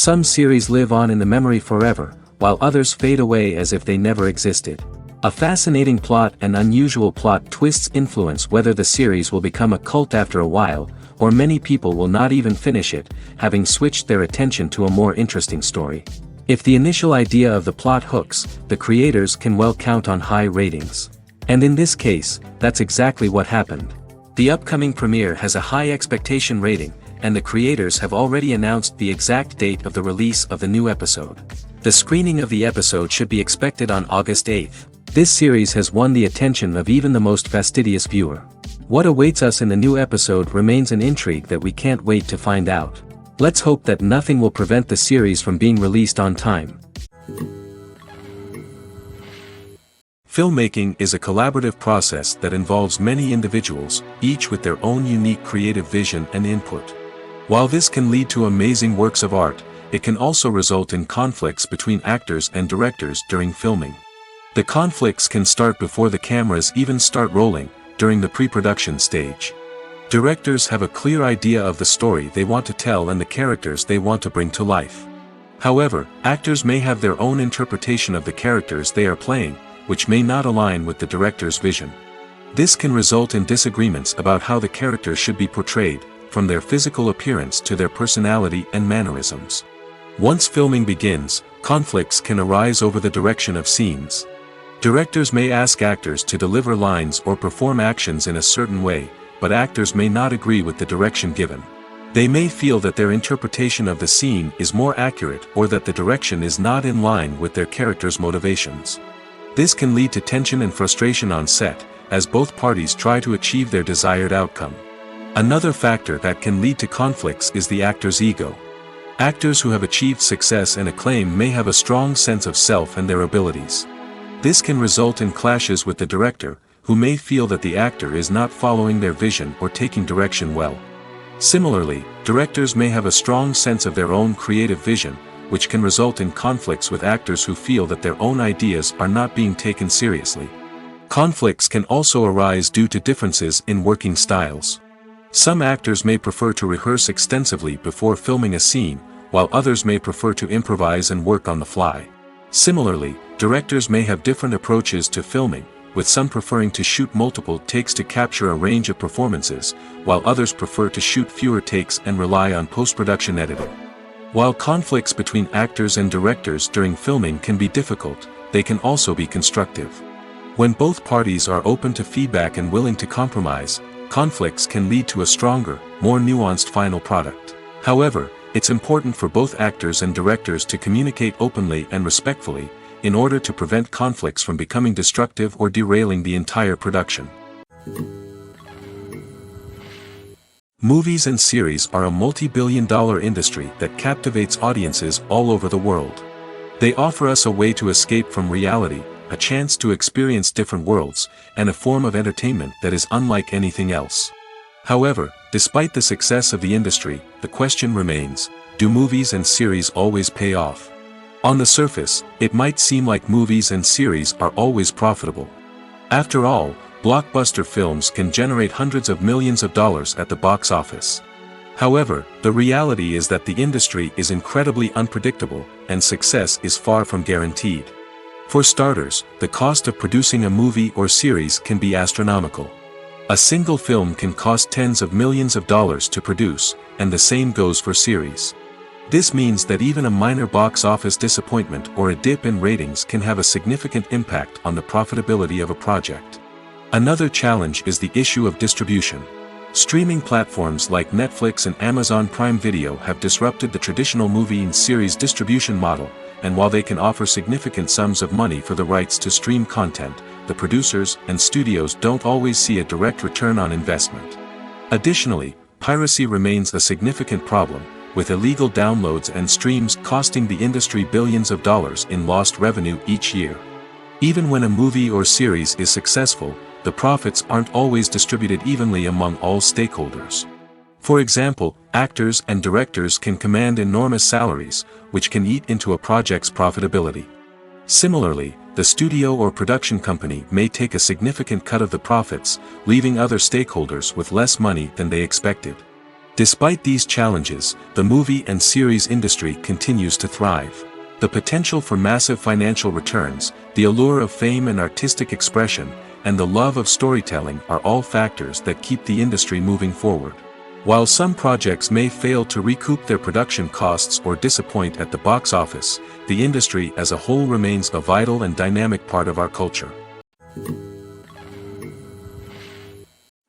Some series live on in the memory forever, while others fade away as if they never existed. A fascinating plot and unusual plot twists influence whether the series will become a cult after a while, or many people will not even finish it, having switched their attention to a more interesting story. If the initial idea of the plot hooks, the creators can well count on high ratings. And in this case, that's exactly what happened. The upcoming premiere has a high expectation rating, and the creators have already announced the exact date of the release of the new episode. The screening of the episode should be expected on August 8th. This series has won the attention of even the most fastidious viewer. What awaits us in the new episode remains an intrigue that we can't wait to find out. Let's hope that nothing will prevent the series from being released on time. Filmmaking is a collaborative process that involves many individuals, each with their own unique creative vision and input. While this can lead to amazing works of art, it can also result in conflicts between actors and directors during filming. The conflicts can start before the cameras even start rolling, during the pre-production stage. Directors have a clear idea of the story they want to tell and the characters they want to bring to life. However, actors may have their own interpretation of the characters they are playing, which may not align with the director's vision. This can result in disagreements about how the characters should be portrayed, from their physical appearance to their personality and mannerisms. Once filming begins, conflicts can arise over the direction of scenes. Directors may ask actors to deliver lines or perform actions in a certain way, but actors may not agree with the direction given. They may feel that their interpretation of the scene is more accurate or that the direction is not in line with their character's motivations. This can lead to tension and frustration on set, as both parties try to achieve their desired outcome. Another factor that can lead to conflicts is the actor's ego. Actors who have achieved success and acclaim may have a strong sense of self and their abilities. This can result in clashes with the director, who may feel that the actor is not following their vision or taking direction well. Similarly, directors may have a strong sense of their own creative vision, which can result in conflicts with actors who feel that their own ideas are not being taken seriously. Conflicts can also arise due to differences in working styles. Some actors may prefer to rehearse extensively before filming a scene, while others may prefer to improvise and work on the fly. Similarly, directors may have different approaches to filming, with some preferring to shoot multiple takes to capture a range of performances, while others prefer to shoot fewer takes and rely on post-production editing. While conflicts between actors and directors during filming can be difficult, they can also be constructive. When both parties are open to feedback and willing to compromise, conflicts can lead to a stronger, more nuanced final product. However, it's important for both actors and directors to communicate openly and respectfully, in order to prevent conflicts from becoming destructive or derailing the entire production. Movies and series are a multi-billion-dollar industry that captivates audiences all over the world. They offer us a way to escape from reality, a chance to experience different worlds, and a form of entertainment that is unlike anything else. However, despite the success of the industry, the question remains, do movies and series always pay off? On the surface, it might seem like movies and series are always profitable. After all, blockbuster films can generate hundreds of millions of dollars at the box office. However, the reality is that the industry is incredibly unpredictable, and success is far from guaranteed. For starters, the cost of producing a movie or series can be astronomical. A single film can cost tens of millions of dollars to produce, and the same goes for series. This means that even a minor box office disappointment or a dip in ratings can have a significant impact on the profitability of a project. Another challenge is the issue of distribution. Streaming platforms like Netflix and Amazon Prime Video have disrupted the traditional movie and series distribution model, and while they can offer significant sums of money for the rights to stream content, the producers and studios don't always see a direct return on investment. Additionally, piracy remains a significant problem, with illegal downloads and streams costing the industry billions of dollars in lost revenue each year. Even when a movie or series is successful, the profits aren't always distributed evenly among all stakeholders. For example, actors and directors can command enormous salaries, which can eat into a project's profitability. Similarly, the studio or production company may take a significant cut of the profits, leaving other stakeholders with less money than they expected. Despite these challenges, the movie and series industry continues to thrive. The potential for massive financial returns, the allure of fame and artistic expression, and the love of storytelling are all factors that keep the industry moving forward. While some projects may fail to recoup their production costs or disappoint at the box office, the industry as a whole remains a vital and dynamic part of our culture.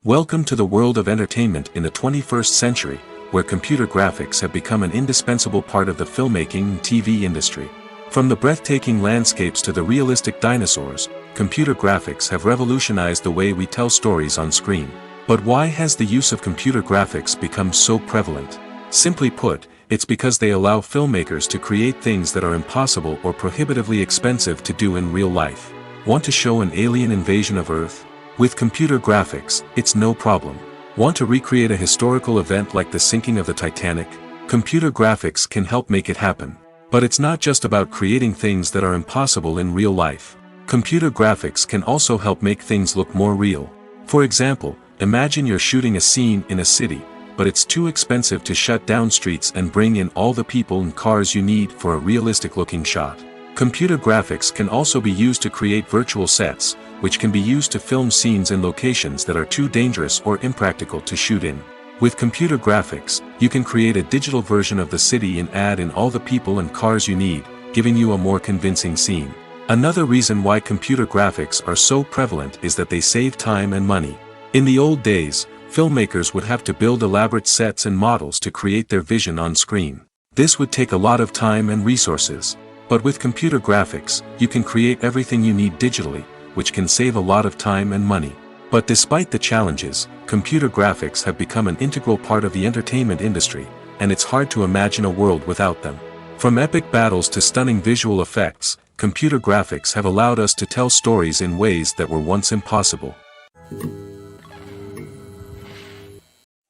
Welcome to the world of entertainment in the 21st century, where computer graphics have become an indispensable part of the filmmaking and TV industry. From the breathtaking landscapes to the realistic dinosaurs, computer graphics have revolutionized the way we tell stories on screen. But why has the use of computer graphics become so prevalent? Simply put, it's because they allow filmmakers to create things that are impossible or prohibitively expensive to do in real life. Want to show an alien invasion of Earth? With computer graphics, it's no problem. Want to recreate a historical event like the sinking of the Titanic? Computer graphics can help make it happen. But it's not just about creating things that are impossible in real life. Computer graphics can also help make things look more real. For example, imagine you're shooting a scene in a city, but it's too expensive to shut down streets and bring in all the people and cars you need for a realistic-looking shot. Computer graphics can also be used to create virtual sets, which can be used to film scenes in locations that are too dangerous or impractical to shoot in. With computer graphics, you can create a digital version of the city and add in all the people and cars you need, giving you a more convincing scene. Another reason why computer graphics are so prevalent is that they save time and money. In the old days, filmmakers would have to build elaborate sets and models to create their vision on screen. This would take a lot of time and resources. But with computer graphics, you can create everything you need digitally, which can save a lot of time and money. But despite the challenges, computer graphics have become an integral part of the entertainment industry, and it's hard to imagine a world without them. From epic battles to stunning visual effects, computer graphics have allowed us to tell stories in ways that were once impossible.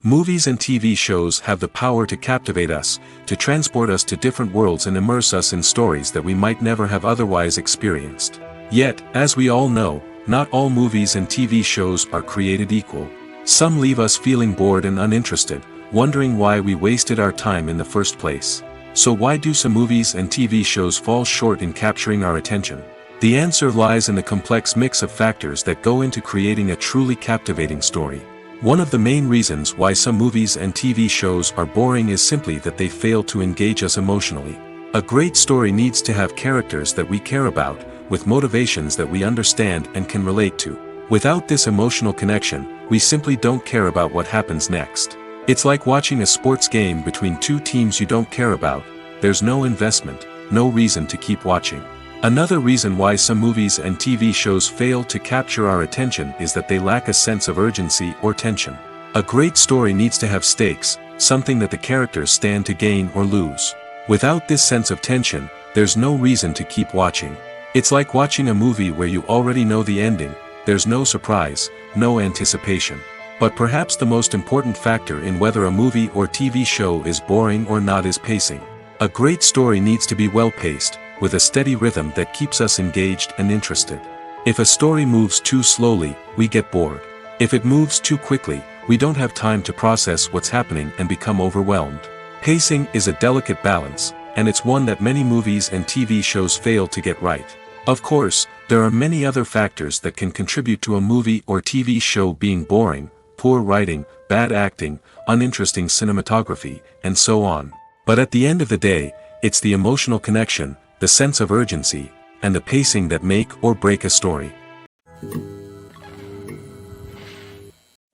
Movies and TV shows have the power to captivate us, to transport us to different worlds and immerse us in stories that we might never have otherwise experienced. Yet, as we all know, not all movies and TV shows are created equal. Some leave us feeling bored and uninterested, wondering why we wasted our time in the first place. So why do some movies and TV shows fall short in capturing our attention? The answer lies in the complex mix of factors that go into creating a truly captivating story. One of the main reasons why some movies and TV shows are boring is simply that they fail to engage us emotionally. A great story needs to have characters that we care about, with motivations that we understand and can relate to. Without this emotional connection, we simply don't care about what happens next. It's like watching a sports game between two teams you don't care about. There's no investment, no reason to keep watching. Another reason why some movies and TV shows fail to capture our attention is that they lack a sense of urgency or tension. A great story needs to have stakes, something that the characters stand to gain or lose. Without this sense of tension, there's no reason to keep watching. It's like watching a movie where you already know the ending. There's no surprise, no anticipation. But perhaps the most important factor in whether a movie or TV show is boring or not is pacing. A great story needs to be well-paced, with a steady rhythm that keeps us engaged and interested. If a story moves too slowly, we get bored. If it moves too quickly, we don't have time to process what's happening and become overwhelmed. Pacing is a delicate balance, and it's one that many movies and TV shows fail to get right. Of course, there are many other factors that can contribute to a movie or TV show being boring: poor writing, bad acting, uninteresting cinematography, and so on. But at the end of the day, it's the emotional connection, the sense of urgency, and the pacing that make or break a story.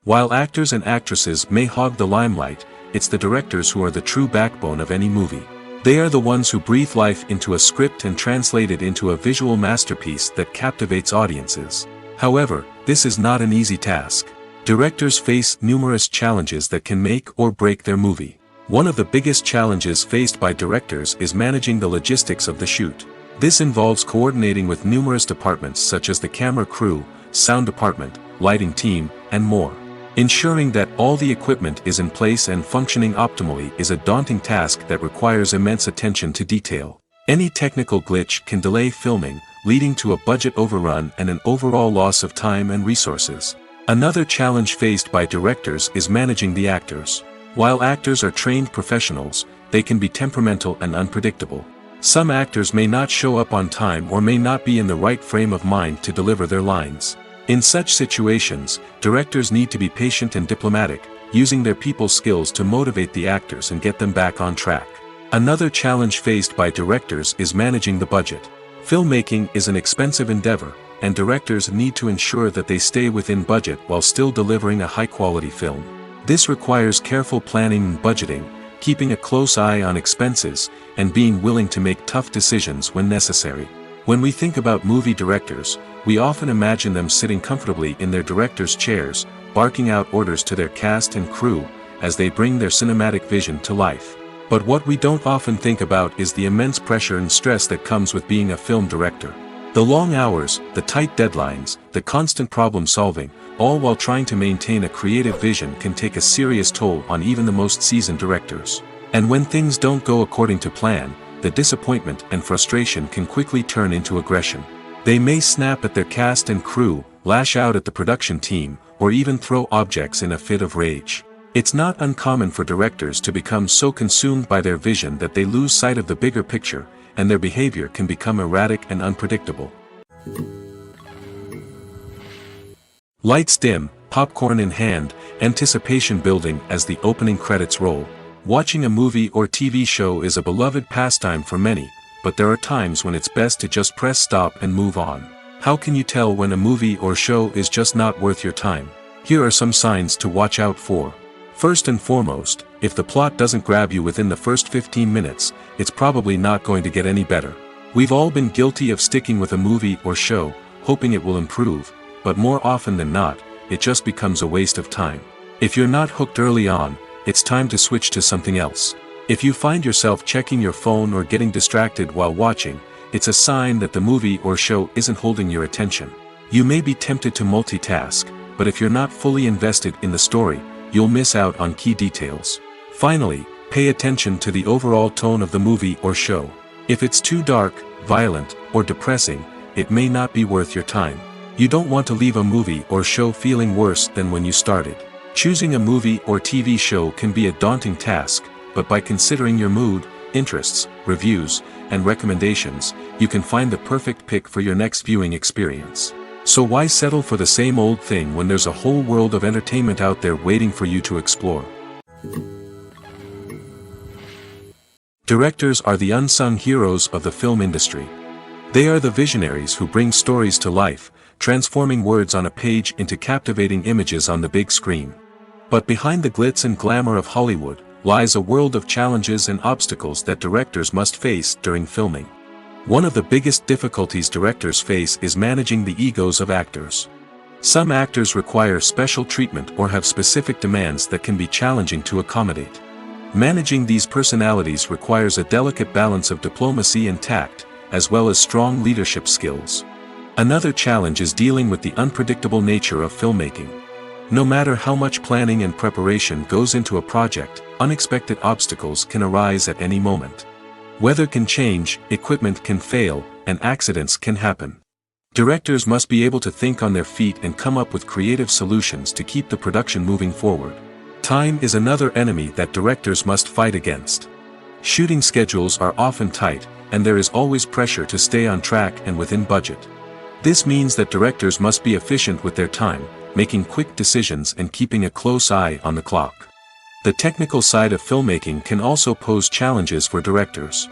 While actors and actresses may hog the limelight, it's the directors who are the true backbone of any movie. They are the ones who breathe life into a script and translate it into a visual masterpiece that captivates audiences. However, this is not an easy task. Directors face numerous challenges that can make or break their movie. One of the biggest challenges faced by directors is managing the logistics of the shoot. This involves coordinating with numerous departments such as the camera crew, sound department, lighting team, and more. Ensuring that all the equipment is in place and functioning optimally is a daunting task that requires immense attention to detail. Any technical glitch can delay filming, leading to a budget overrun and an overall loss of time and resources. Another challenge faced by directors is managing the actors. While actors are trained professionals, they can be temperamental and unpredictable. Some actors may not show up on time or may not be in the right frame of mind to deliver their lines. In such situations, directors need to be patient and diplomatic, using their people skills to motivate the actors and get them back on track. Another challenge faced by directors is managing the budget. Filmmaking is an expensive endeavor, and directors need to ensure that they stay within budget while still delivering a high-quality film. This requires careful planning and budgeting, keeping a close eye on expenses, and being willing to make tough decisions when necessary. When we think about movie directors, we often imagine them sitting comfortably in their director's chairs, barking out orders to their cast and crew, as they bring their cinematic vision to life. But what we don't often think about is the immense pressure and stress that comes with being a film director. The long hours, the tight deadlines, the constant problem solving, all while trying to maintain a creative vision can take a serious toll on even the most seasoned directors. And when things don't go according to plan, the disappointment and frustration can quickly turn into aggression. They may snap at their cast and crew, lash out at the production team, or even throw objects in a fit of rage. It's not uncommon for directors to become so consumed by their vision that they lose sight of the bigger picture, and their behavior can become erratic and unpredictable. Lights dim, popcorn in hand, anticipation building as the opening credits roll. Watching a movie or TV show is a beloved pastime for many, but there are times when it's best to just press stop and move on. How can you tell when a movie or show is just not worth your time? Here are some signs to watch out for. First and foremost, if the plot doesn't grab you within the first 15 minutes, it's probably not going to get any better. We've all been guilty of sticking with a movie or show, hoping it will improve, but more often than not, it just becomes a waste of time. If you're not hooked early on, it's time to switch to something else. If you find yourself checking your phone or getting distracted while watching, it's a sign that the movie or show isn't holding your attention. You may be tempted to multitask, but if you're not fully invested in the story, you'll miss out on key details. Finally, pay attention to the overall tone of the movie or show. If it's too dark, violent, or depressing, it may not be worth your time. You don't want to leave a movie or show feeling worse than when you started. Choosing a movie or TV show can be a daunting task, but by considering your mood, interests, reviews, and recommendations, you can find the perfect pick for your next viewing experience. So why settle for the same old thing when there's a whole world of entertainment out there waiting for you to explore? Directors are the unsung heroes of the film industry. They are the visionaries who bring stories to life, transforming words on a page into captivating images on the big screen. But behind the glitz and glamour of Hollywood, lies a world of challenges and obstacles that directors must face during filming. One of the biggest difficulties directors face is managing the egos of actors. Some actors require special treatment or have specific demands that can be challenging to accommodate. Managing these personalities requires a delicate balance of diplomacy and tact, as well as strong leadership skills. Another challenge is dealing with the unpredictable nature of filmmaking. No matter how much planning and preparation goes into a project, unexpected obstacles can arise at any moment. Weather can change, equipment can fail, and accidents can happen. Directors must be able to think on their feet and come up with creative solutions to keep the production moving forward. Time is another enemy that directors must fight against. Shooting schedules are often tight, and there is always pressure to stay on track and within budget. This means that directors must be efficient with their time, making quick decisions and keeping a close eye on the clock. The technical side of filmmaking can also pose challenges for directors.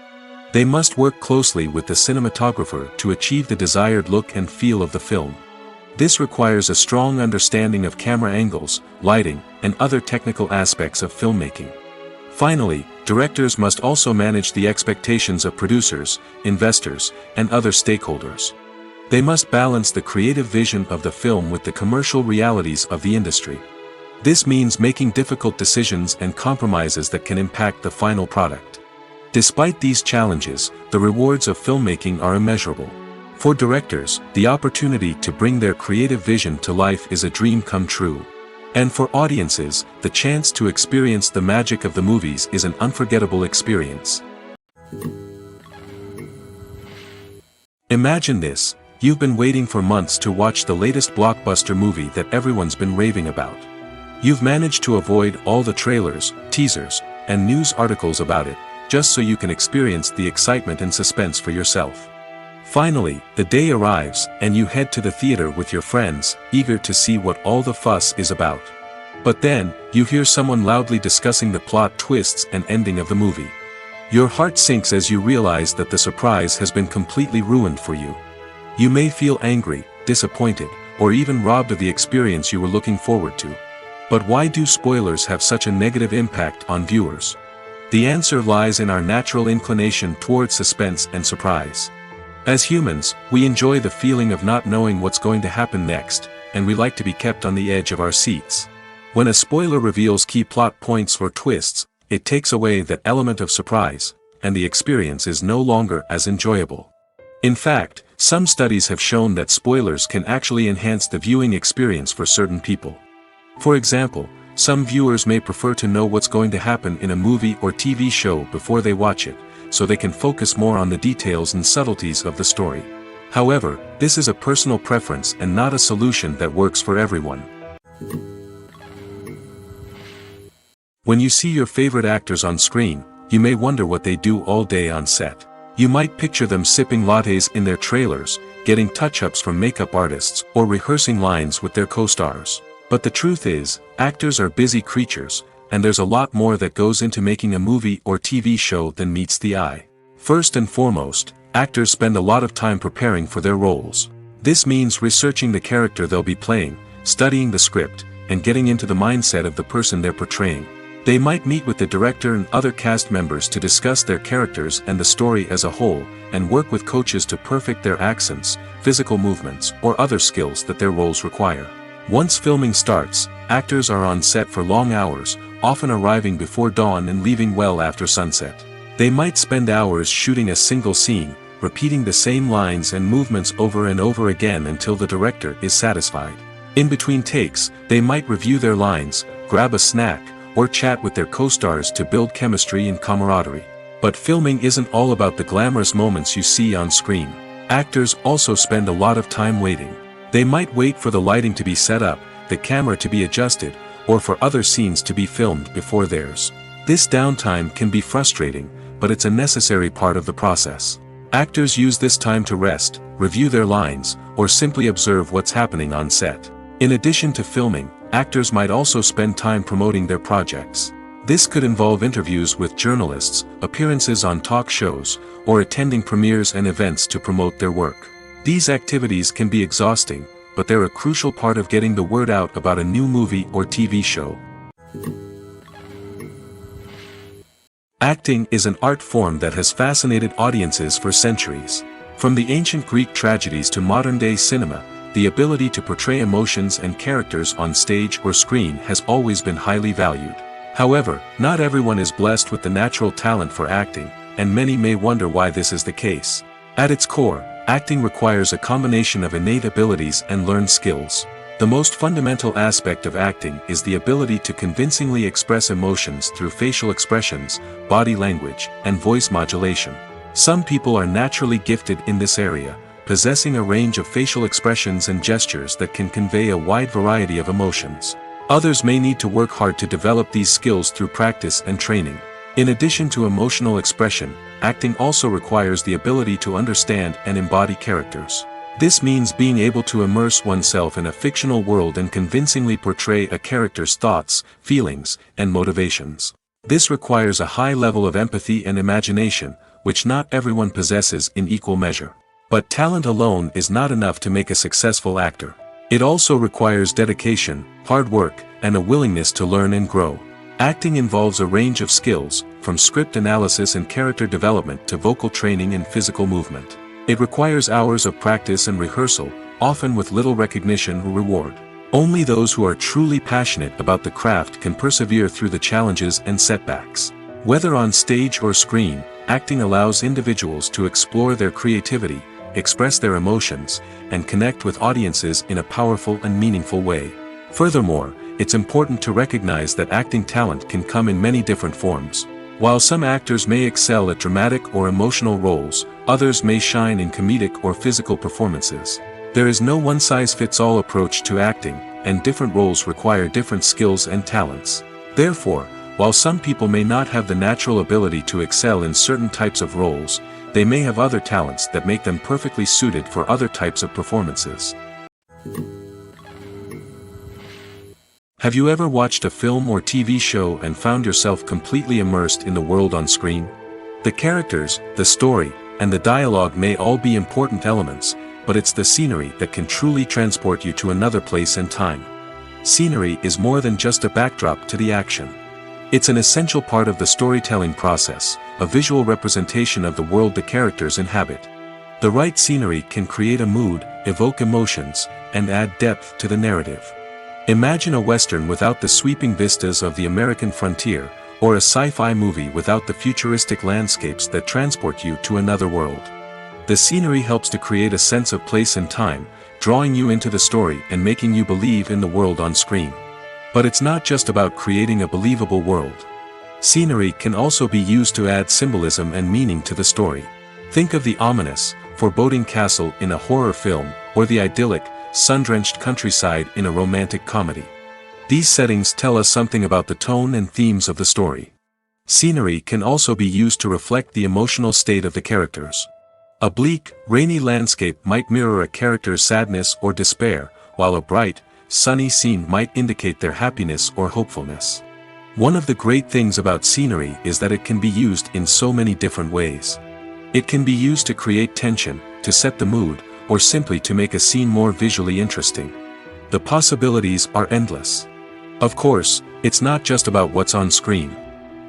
They must work closely with the cinematographer to achieve the desired look and feel of the film. This requires a strong understanding of camera angles, lighting, and other technical aspects of filmmaking. Finally, directors must also manage the expectations of producers, investors, and other stakeholders. They must balance the creative vision of the film with the commercial realities of the industry. This means making difficult decisions and compromises that can impact the final product. Despite these challenges, the rewards of filmmaking are immeasurable. For directors, the opportunity to bring their creative vision to life is a dream come true. And for audiences, the chance to experience the magic of the movies is an unforgettable experience. Imagine this: you've been waiting for months to watch the latest blockbuster movie that everyone's been raving about. You've managed to avoid all the trailers, teasers, and news articles about it, just so you can experience the excitement and suspense for yourself. Finally, the day arrives, and you head to the theater with your friends, eager to see what all the fuss is about. But then, you hear someone loudly discussing the plot twists and ending of the movie. Your heart sinks as you realize that the surprise has been completely ruined for you. You may feel angry, disappointed, or even robbed of the experience you were looking forward to. But why do spoilers have such a negative impact on viewers? The answer lies in our natural inclination toward suspense and surprise. As humans, we enjoy the feeling of not knowing what's going to happen next, and we like to be kept on the edge of our seats. When a spoiler reveals key plot points or twists, it takes away that element of surprise, and the experience is no longer as enjoyable. In fact, some studies have shown that spoilers can actually enhance the viewing experience for certain people. For example, some viewers may prefer to know what's going to happen in a movie or TV show before they watch it, so they can focus more on the details and subtleties of the story. However, this is a personal preference and not a solution that works for everyone. When you see your favorite actors on screen, you may wonder what they do all day on set. You might picture them sipping lattes in their trailers, getting touch-ups from makeup artists, or rehearsing lines with their co-stars. But the truth is, actors are busy creatures, and there's a lot more that goes into making a movie or TV show than meets the eye. First and foremost, actors spend a lot of time preparing for their roles. This means researching the character they'll be playing, studying the script, and getting into the mindset of the person they're portraying. They might meet with the director and other cast members to discuss their characters and the story as a whole, and work with coaches to perfect their accents, physical movements, or other skills that their roles require. Once filming starts, actors are on set for long hours, often arriving before dawn and leaving well after sunset. They might spend hours shooting a single scene, repeating the same lines and movements over and over again until the director is satisfied. In between takes, they might review their lines, grab a snack, or chat with their co-stars to build chemistry and camaraderie. But filming isn't all about the glamorous moments you see on screen. Actors also spend a lot of time waiting. They might wait for the lighting to be set up, the camera to be adjusted, or for other scenes to be filmed before theirs. This downtime can be frustrating, but it's a necessary part of the process. Actors use this time to rest, review their lines, or simply observe what's happening on set. In addition to filming, actors might also spend time promoting their projects. This could involve interviews with journalists, appearances on talk shows, or attending premieres and events to promote their work. These activities can be exhausting, but they're a crucial part of getting the word out about a new movie or TV show. Acting is an art form that has fascinated audiences for centuries. From the ancient Greek tragedies to modern-day cinema, the ability to portray emotions and characters on stage or screen has always been highly valued. However, not everyone is blessed with the natural talent for acting, and many may wonder why this is the case. At its core, acting requires a combination of innate abilities and learned skills. The most fundamental aspect of acting is the ability to convincingly express emotions through facial expressions, body language, and voice modulation. Some people are naturally gifted in this area, possessing a range of facial expressions and gestures that can convey a wide variety of emotions. Others may need to work hard to develop these skills through practice and training. In addition to emotional expression, acting also requires the ability to understand and embody characters. This means being able to immerse oneself in a fictional world and convincingly portray a character's thoughts, feelings, and motivations. This requires a high level of empathy and imagination, which not everyone possesses in equal measure. But talent alone is not enough to make a successful actor. It also requires dedication, hard work, and a willingness to learn and grow. Acting involves a range of skills, from script analysis and character development to vocal training and physical movement. It requires hours of practice and rehearsal, often with little recognition or reward. Only those who are truly passionate about the craft can persevere through the challenges and setbacks. Whether on stage or screen, acting allows individuals to explore their creativity, express their emotions, and connect with audiences in a powerful and meaningful way. Furthermore, it's important to recognize that acting talent can come in many different forms. While some actors may excel at dramatic or emotional roles, others may shine in comedic or physical performances. There is no one-size-fits-all approach to acting, and different roles require different skills and talents. Therefore, while some people may not have the natural ability to excel in certain types of roles, they may have other talents that make them perfectly suited for other types of performances. Have you ever watched a film or TV show and found yourself completely immersed in the world on screen? The characters, the story, and the dialogue may all be important elements, but it's the scenery that can truly transport you to another place and time. Scenery is more than just a backdrop to the action. It's an essential part of the storytelling process, a visual representation of the world the characters inhabit. The right scenery can create a mood, evoke emotions, and add depth to the narrative. Imagine a Western without the sweeping vistas of the American frontier, or a sci-fi movie without the futuristic landscapes that transport you to another world. The scenery helps to create a sense of place and time, drawing you into the story and making you believe in the world on screen. But it's not just about creating a believable world. Scenery can also be used to add symbolism and meaning to the story. Think of the ominous, foreboding castle in a horror film, or the idyllic, sun-drenched countryside in a romantic comedy. These settings tell us something about the tone and themes of the story. Scenery can also be used to reflect the emotional state of the characters. A bleak, rainy landscape might mirror a character's sadness or despair, while a bright, sunny scene might indicate their happiness or hopefulness. One of the great things about scenery is that it can be used in so many different ways. It can be used to create tension, to set the mood, or simply to make a scene more visually interesting. The possibilities are endless. Of course, it's not just about what's on screen.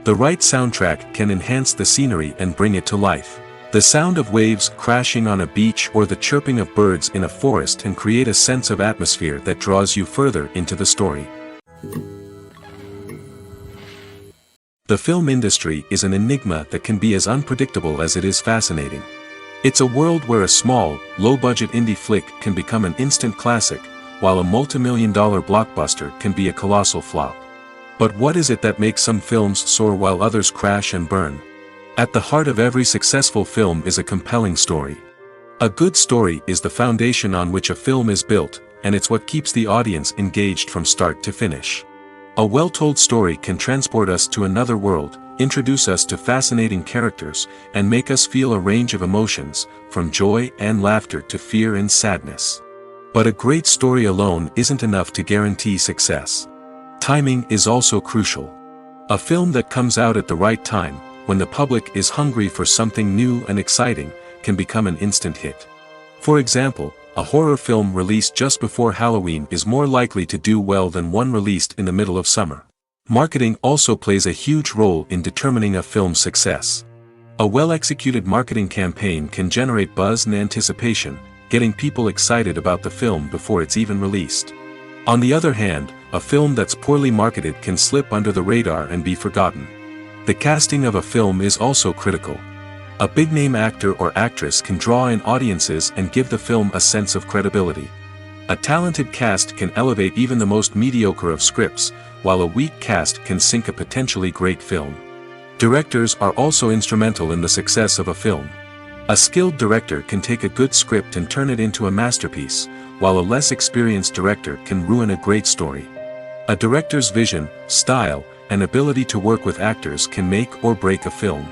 The right soundtrack can enhance the scenery and bring it to life. The sound of waves crashing on a beach or the chirping of birds in a forest can create a sense of atmosphere that draws you further into the story. The film industry is an enigma that can be as unpredictable as it is fascinating. It's a world where a small, low-budget indie flick can become an instant classic, while a multi-million-dollar blockbuster can be a colossal flop. But what is it that makes some films soar while others crash and burn? At the heart of every successful film is a compelling story. A good story is the foundation on which a film is built, and it's what keeps the audience engaged from start to finish. A well-told story can transport us to another world, introduce us to fascinating characters, and make us feel a range of emotions, from joy and laughter to fear and sadness. But a great story alone isn't enough to guarantee success. Timing is also crucial. A film that comes out at the right time, when the public is hungry for something new and exciting, can become an instant hit. For example, a horror film released just before Halloween is more likely to do well than one released in the middle of summer. Marketing also plays a huge role in determining a film's success. A well-executed marketing campaign can generate buzz and anticipation, getting people excited about the film before it's even released. On the other hand, a film that's poorly marketed can slip under the radar and be forgotten. The casting of a film is also critical. A big-name actor or actress can draw in audiences and give the film a sense of credibility. A talented cast can elevate even the most mediocre of scripts, while a weak cast can sink a potentially great film. Directors are also instrumental in the success of a film. A skilled director can take a good script and turn it into a masterpiece, while a less experienced director can ruin a great story. A director's vision, style, and ability to work with actors can make or break a film.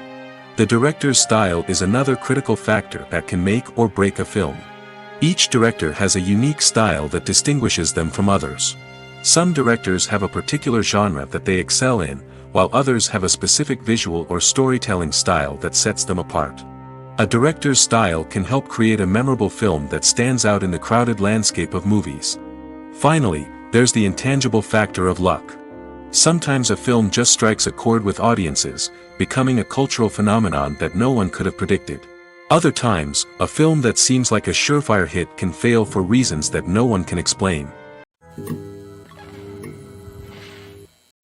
The director's style is another critical factor that can make or break a film. Each director has a unique style that distinguishes them from others. Some directors have a particular genre that they excel in, while others have a specific visual or storytelling style that sets them apart. A director's style can help create a memorable film that stands out in the crowded landscape of movies. Finally, there's the intangible factor of luck. Sometimes a film just strikes a chord with audiences, becoming a cultural phenomenon that no one could have predicted. Other times, a film that seems like a surefire hit can fail for reasons that no one can explain.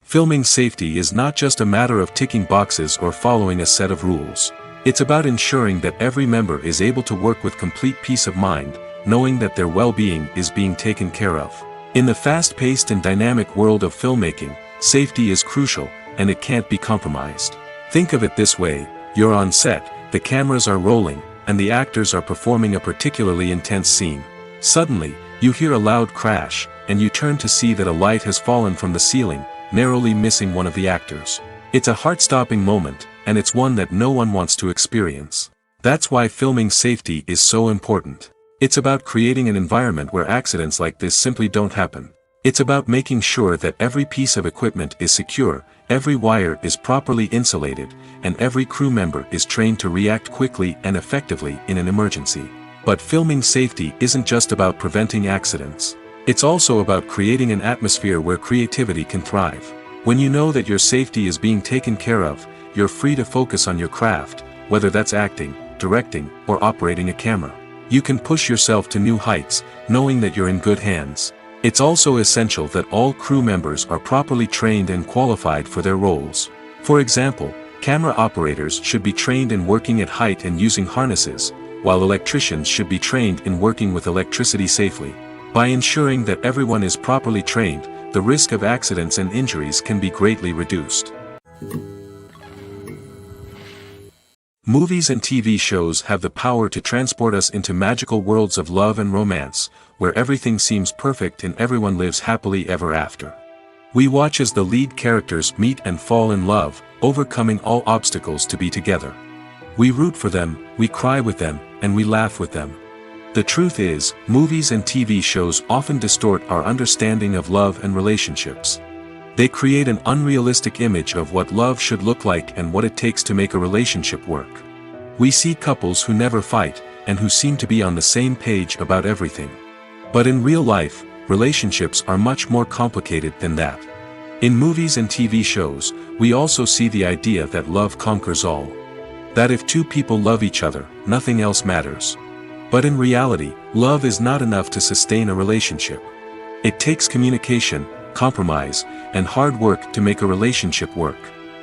Filming safety is not just a matter of ticking boxes or following a set of rules. It's about ensuring that every member is able to work with complete peace of mind, knowing that their well-being is being taken care of. In the fast-paced and dynamic world of filmmaking, safety is crucial, and it can't be compromised. Think of it this way: you're on set, the cameras are rolling, and the actors are performing a particularly intense scene. Suddenly, you hear a loud crash, and you turn to see that a light has fallen from the ceiling, narrowly missing one of the actors. It's a heart-stopping moment, and it's one that no one wants to experience. That's why filming safety is so important. It's about creating an environment where accidents like this simply don't happen. It's about making sure that every piece of equipment is secure, every wire is properly insulated, and every crew member is trained to react quickly and effectively in an emergency. But filming safety isn't just about preventing accidents. It's also about creating an atmosphere where creativity can thrive. When you know that your safety is being taken care of, you're free to focus on your craft, whether that's acting, directing, or operating a camera. You can push yourself to new heights, knowing that you're in good hands. It's also essential that all crew members are properly trained and qualified for their roles. For example, camera operators should be trained in working at height and using harnesses, while electricians should be trained in working with electricity safely. By ensuring that everyone is properly trained, the risk of accidents and injuries can be greatly reduced. Movies and TV shows have the power to transport us into magical worlds of love and romance, where everything seems perfect and everyone lives happily ever after. We watch as the lead characters meet and fall in love, overcoming all obstacles to be together. We root for them, we cry with them, and we laugh with them. The truth is, movies and TV shows often distort our understanding of love and relationships. They create an unrealistic image of what love should look like and what it takes to make a relationship work. We see couples who never fight, and who seem to be on the same page about everything. But in real life, relationships are much more complicated than that. In movies and TV shows, we also see the idea that love conquers all. That if two people love each other, nothing else matters. But in reality, love is not enough to sustain a relationship. It takes communication, compromise, and hard work to make a relationship work.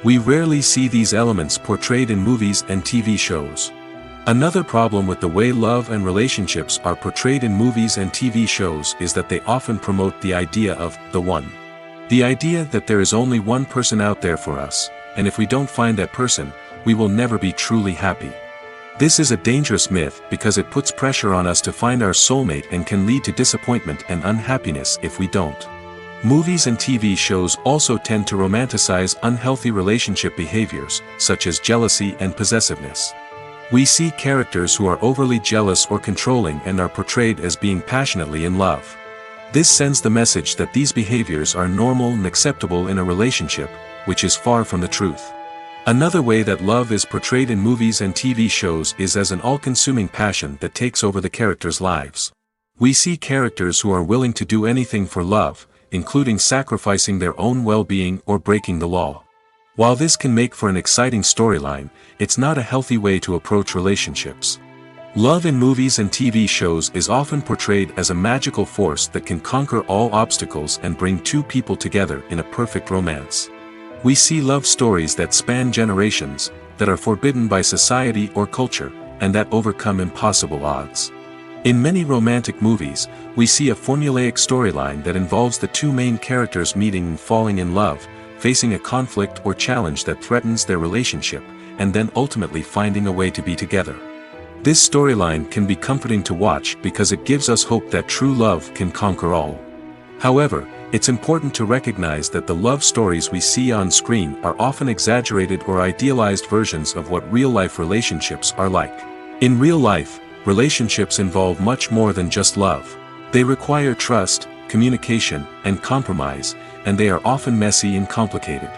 We rarely see these elements portrayed in movies and TV shows. Another problem with the way love and relationships are portrayed in movies and TV shows is that they often promote the idea of the one. The idea that there is only one person out there for us, and if we don't find that person, we will never be truly happy. This is a dangerous myth because it puts pressure on us to find our soulmate and can lead to disappointment and unhappiness if we don't. Movies and TV shows also tend to romanticize unhealthy relationship behaviors, such as jealousy and possessiveness. We see characters who are overly jealous or controlling and are portrayed as being passionately in love. This sends the message that these behaviors are normal and acceptable in a relationship, which is far from the truth. Another way that love is portrayed in movies and TV shows is as an all-consuming passion that takes over the characters' lives. We see characters who are willing to do anything for love, including sacrificing their own well-being or breaking the law. While this can make for an exciting storyline, it's not a healthy way to approach relationships. Love in movies and TV shows is often portrayed as a magical force that can conquer all obstacles and bring two people together in a perfect romance. We see love stories that span generations, that are forbidden by society or culture, and that overcome impossible odds. In many romantic movies, we see a formulaic storyline that involves the two main characters meeting and falling in love, facing a conflict or challenge that threatens their relationship, and then ultimately finding a way to be together. This storyline can be comforting to watch because it gives us hope that true love can conquer all. However, it's important to recognize that the love stories we see on screen are often exaggerated or idealized versions of what real-life relationships are like. In real life, relationships involve much more than just love. They require trust, communication, and compromise, and they are often messy and complicated.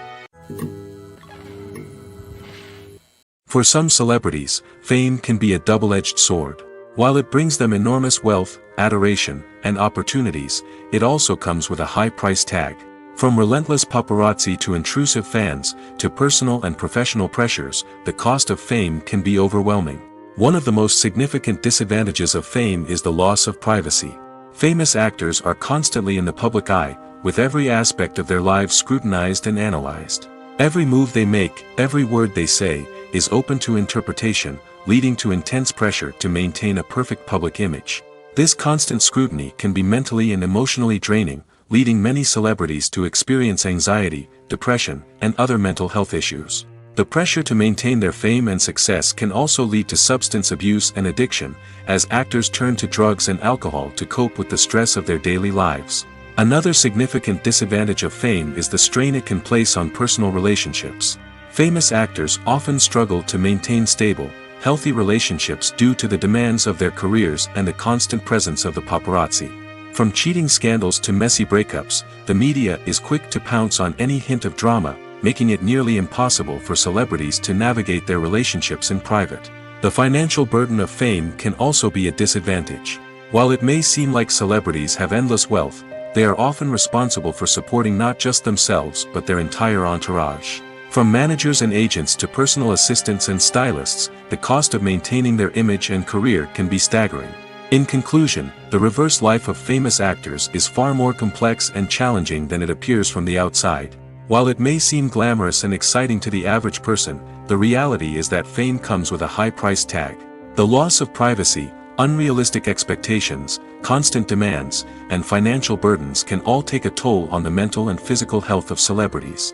For some celebrities, fame can be a double-edged sword. While it brings them enormous wealth, adoration, and opportunities, it also comes with a high price tag. From relentless paparazzi to intrusive fans, to personal and professional pressures, the cost of fame can be overwhelming. One of the most significant disadvantages of fame is the loss of privacy. Famous actors are constantly in the public eye, with every aspect of their lives scrutinized and analyzed. Every move they make, every word they say, is open to interpretation, leading to intense pressure to maintain a perfect public image. This constant scrutiny can be mentally and emotionally draining, leading many celebrities to experience anxiety, depression, and other mental health issues. The pressure to maintain their fame and success can also lead to substance abuse and addiction, as actors turn to drugs and alcohol to cope with the stress of their daily lives. Another significant disadvantage of fame is the strain it can place on personal relationships. Famous actors often struggle to maintain stable, healthy relationships due to the demands of their careers and the constant presence of the paparazzi. From cheating scandals to messy breakups, the media is quick to pounce on any hint of drama, making it nearly impossible for celebrities to navigate their relationships in private. The financial burden of fame can also be a disadvantage. While it may seem like celebrities have endless wealth, they are often responsible for supporting not just themselves but their entire entourage. From managers and agents to personal assistants and stylists, the cost of maintaining their image and career can be staggering. In conclusion, the reverse life of famous actors is far more complex and challenging than it appears from the outside. While it may seem glamorous and exciting to the average person, the reality is that fame comes with a high price tag. The loss of privacy, unrealistic expectations, constant demands, and financial burdens can all take a toll on the mental and physical health of celebrities.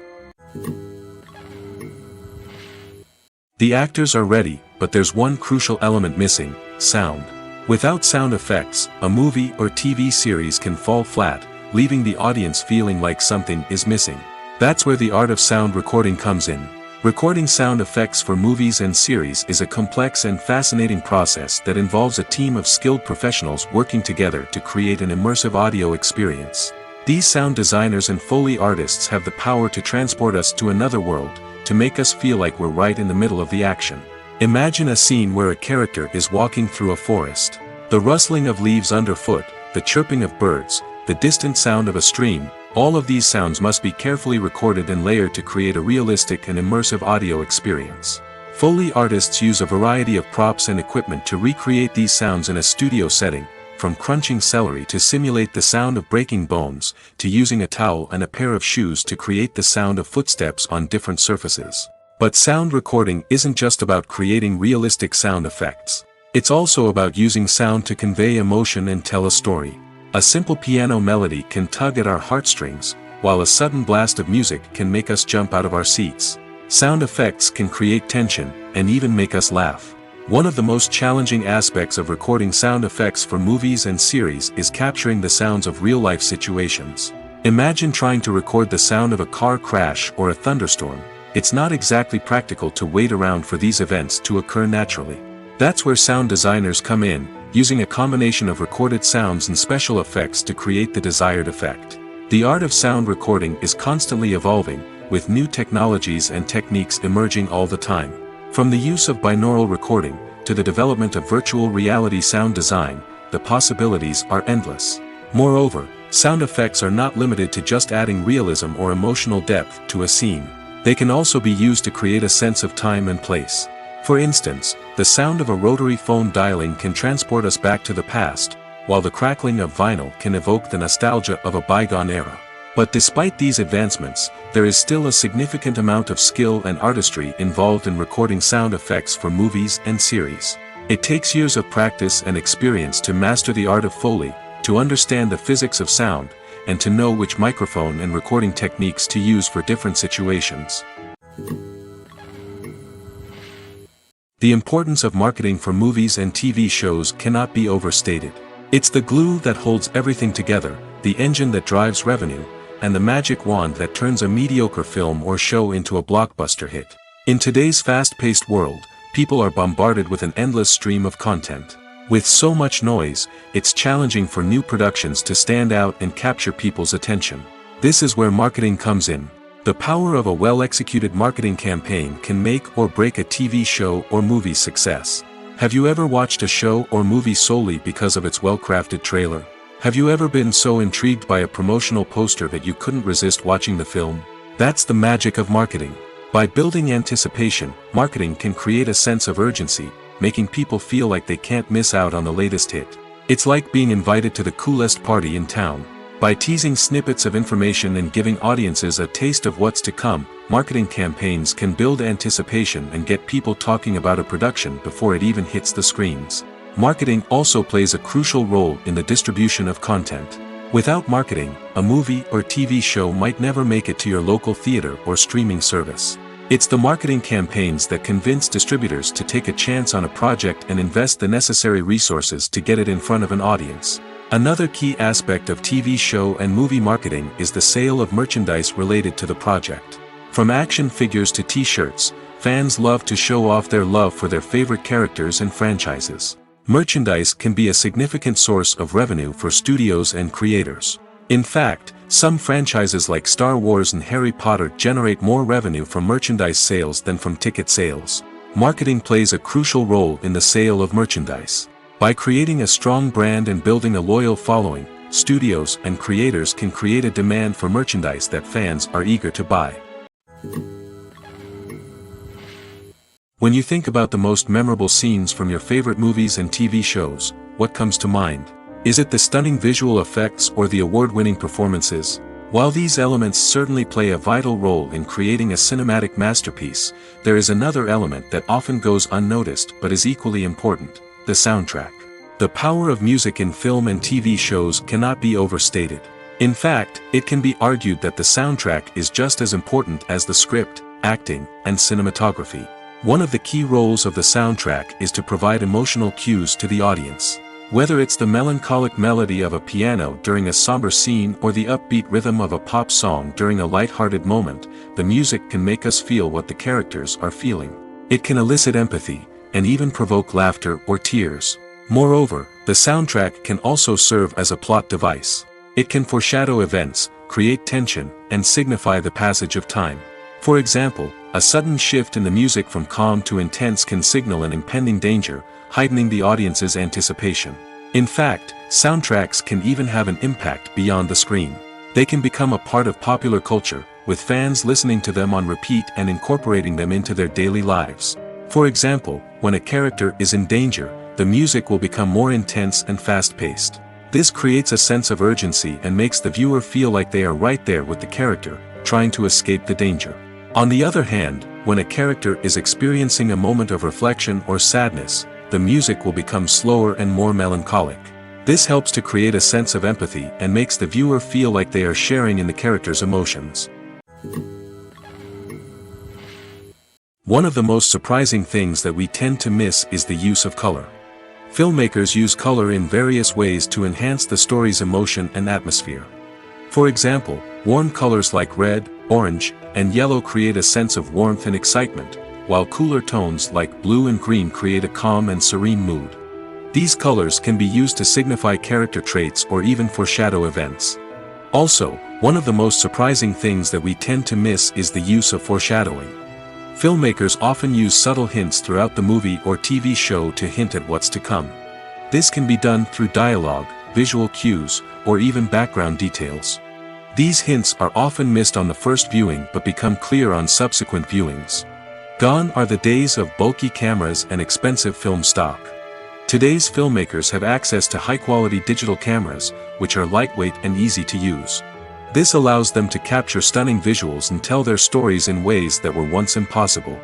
The actors are ready, but there's one crucial element missing: sound. Without sound effects, a movie or TV series can fall flat, leaving the audience feeling like something is missing. That's where the art of sound recording comes in. Recording sound effects for movies and series is a complex and fascinating process that involves a team of skilled professionals working together to create an immersive audio experience. These sound designers and Foley artists have the power to transport us to another world, to make us feel like we're right in the middle of the action. Imagine a scene where a character is walking through a forest. The rustling of leaves underfoot, the chirping of birds, the distant sound of a stream, all of these sounds must be carefully recorded and layered to create a realistic and immersive audio experience. Foley artists use a variety of props and equipment to recreate these sounds in a studio setting, from crunching celery to simulate the sound of breaking bones, to using a towel and a pair of shoes to create the sound of footsteps on different surfaces. But sound recording isn't just about creating realistic sound effects. It's also about using sound to convey emotion and tell a story. A simple piano melody can tug at our heartstrings, while a sudden blast of music can make us jump out of our seats. Sound effects can create tension, and even make us laugh. One of the most challenging aspects of recording sound effects for movies and series is capturing the sounds of real-life situations. Imagine trying to record the sound of a car crash or a thunderstorm. It's not exactly practical to wait around for these events to occur naturally. That's where sound designers come in, using a combination of recorded sounds and special effects to create the desired effect. The art of sound recording is constantly evolving, with new technologies and techniques emerging all the time. From the use of binaural recording, to the development of virtual reality sound design, the possibilities are endless. Moreover, sound effects are not limited to just adding realism or emotional depth to a scene. They can also be used to create a sense of time and place. For instance, the sound of a rotary phone dialing can transport us back to the past, while the crackling of vinyl can evoke the nostalgia of a bygone era. But despite these advancements, there is still a significant amount of skill and artistry involved in recording sound effects for movies and series. It takes years of practice and experience to master the art of Foley, to understand the physics of sound, and to know which microphone and recording techniques to use for different situations. The importance of marketing for movies and TV shows cannot be overstated. It's the glue that holds everything together, the engine that drives revenue, and the magic wand that turns a mediocre film or show into a blockbuster hit. In today's fast-paced world, people are bombarded with an endless stream of content. With so much noise, it's challenging for new productions to stand out and capture people's attention. This is where marketing comes in. The power of a well-executed marketing campaign can make or break a TV show or movie's success. Have you ever watched a show or movie solely because of its well-crafted trailer? Have you ever been so intrigued by a promotional poster that you couldn't resist watching the film? That's the magic of marketing. By building anticipation, marketing can create a sense of urgency, making people feel like they can't miss out on the latest hit. It's like being invited to the coolest party in town. By teasing snippets of information and giving audiences a taste of what's to come, marketing campaigns can build anticipation and get people talking about a production before it even hits the screens. Marketing also plays a crucial role in the distribution of content. Without marketing, a movie or TV show might never make it to your local theater or streaming service. It's the marketing campaigns that convince distributors to take a chance on a project and invest the necessary resources to get it in front of an audience. Another key aspect of TV show and movie marketing is the sale of merchandise related to the project. From action figures to t-shirts, fans love to show off their love for their favorite characters and franchises. Merchandise can be a significant source of revenue for studios and creators. In fact, some franchises like Star Wars and Harry Potter generate more revenue from merchandise sales than from ticket sales. Marketing plays a crucial role in the sale of merchandise. By creating a strong brand and building a loyal following, studios and creators can create a demand for merchandise that fans are eager to buy. When you think about the most memorable scenes from your favorite movies and TV shows, what comes to mind? Is it the stunning visual effects or the award-winning performances? While these elements certainly play a vital role in creating a cinematic masterpiece, there is another element that often goes unnoticed but is equally important: the soundtrack. The power of music in film and TV shows cannot be overstated. In fact, it can be argued that the soundtrack is just as important as the script, acting, and cinematography. One of the key roles of the soundtrack is to provide emotional cues to the audience. Whether it's the melancholic melody of a piano during a somber scene or the upbeat rhythm of a pop song during a light-hearted moment, the music can make us feel what the characters are feeling. It can elicit empathy, and even provoke laughter or tears. Moreover, the soundtrack can also serve as a plot device. It can foreshadow events, create tension, and signify the passage of time. For example, a sudden shift in the music from calm to intense can signal an impending danger, heightening the audience's anticipation. In fact, soundtracks can even have an impact beyond the screen. They can become a part of popular culture, with fans listening to them on repeat and incorporating them into their daily lives. For example, when a character is in danger, the music will become more intense and fast-paced. This creates a sense of urgency and makes the viewer feel like they are right there with the character, trying to escape the danger. On the other hand, when a character is experiencing a moment of reflection or sadness, the music will become slower and more melancholic. This helps to create a sense of empathy and makes the viewer feel like they are sharing in the character's emotions. One of the most surprising things that we tend to miss is the use of color. Filmmakers use color in various ways to enhance the story's emotion and atmosphere. For example, warm colors like red, orange, and yellow create a sense of warmth and excitement, while cooler tones like blue and green create a calm and serene mood. These colors can be used to signify character traits or even foreshadow events. Also, one of the most surprising things that we tend to miss is the use of foreshadowing. Filmmakers often use subtle hints throughout the movie or TV show to hint at what's to come. This can be done through dialogue, visual cues, or even background details. These hints are often missed on the first viewing but become clear on subsequent viewings. Gone are the days of bulky cameras and expensive film stock. Today's filmmakers have access to high-quality digital cameras, which are lightweight and easy to use. This allows them to capture stunning visuals and tell their stories in ways that were once impossible.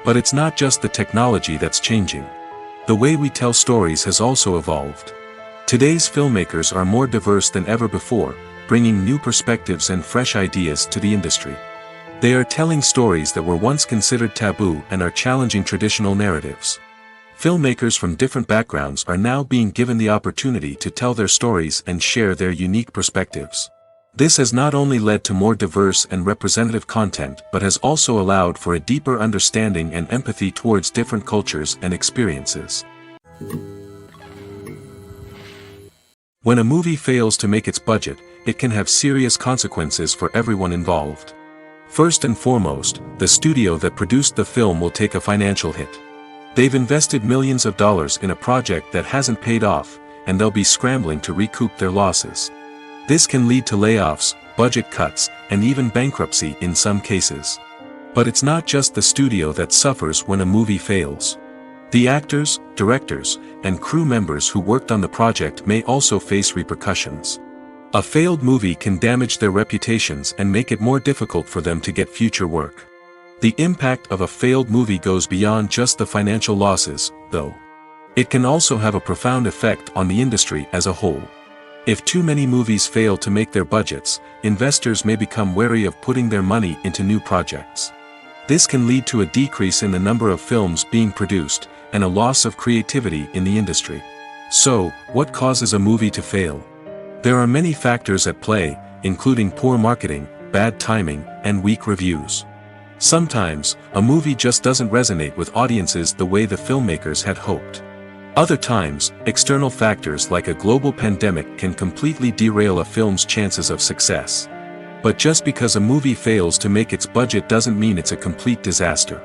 But it's not just the technology that's changing. The way we tell stories has also evolved. Today's filmmakers are more diverse than ever before, bringing new perspectives and fresh ideas to the industry. They are telling stories that were once considered taboo and are challenging traditional narratives. Filmmakers from different backgrounds are now being given the opportunity to tell their stories and share their unique perspectives. This has not only led to more diverse and representative content but has also allowed for a deeper understanding and empathy towards different cultures and experiences. When a movie fails to make its budget, it can have serious consequences for everyone involved. First and foremost, the studio that produced the film will take a financial hit. They've invested millions of dollars in a project that hasn't paid off, and they'll be scrambling to recoup their losses. This can lead to layoffs, budget cuts, and even bankruptcy in some cases. But it's not just the studio that suffers when a movie fails. The actors, directors, and crew members who worked on the project may also face repercussions. A failed movie can damage their reputations and make it more difficult for them to get future work. The impact of a failed movie goes beyond just the financial losses, though. It can also have a profound effect on the industry as a whole. If too many movies fail to make their budgets, investors may become wary of putting their money into new projects. This can lead to a decrease in the number of films being produced, and a loss of creativity in the industry. So, what causes a movie to fail? There are many factors at play, including poor marketing, bad timing, and weak reviews. Sometimes, a movie just doesn't resonate with audiences the way the filmmakers had hoped. Other times, external factors like a global pandemic can completely derail a film's chances of success. But just because a movie fails to make its budget doesn't mean it's a complete disaster.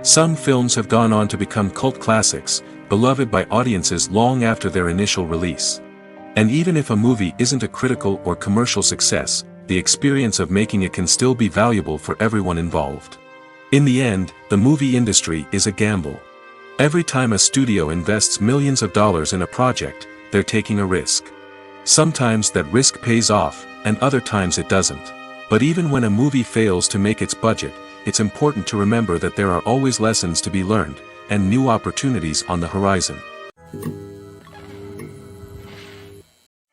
Some films have gone on to become cult classics, beloved by audiences long after their initial release. And even if a movie isn't a critical or commercial success, the experience of making it can still be valuable for everyone involved. In the end, the movie industry is a gamble. Every time a studio invests millions of dollars in a project, they're taking a risk. Sometimes that risk pays off, and other times it doesn't. But even when a movie fails to make its budget, it's important to remember that there are always lessons to be learned, and new opportunities on the horizon.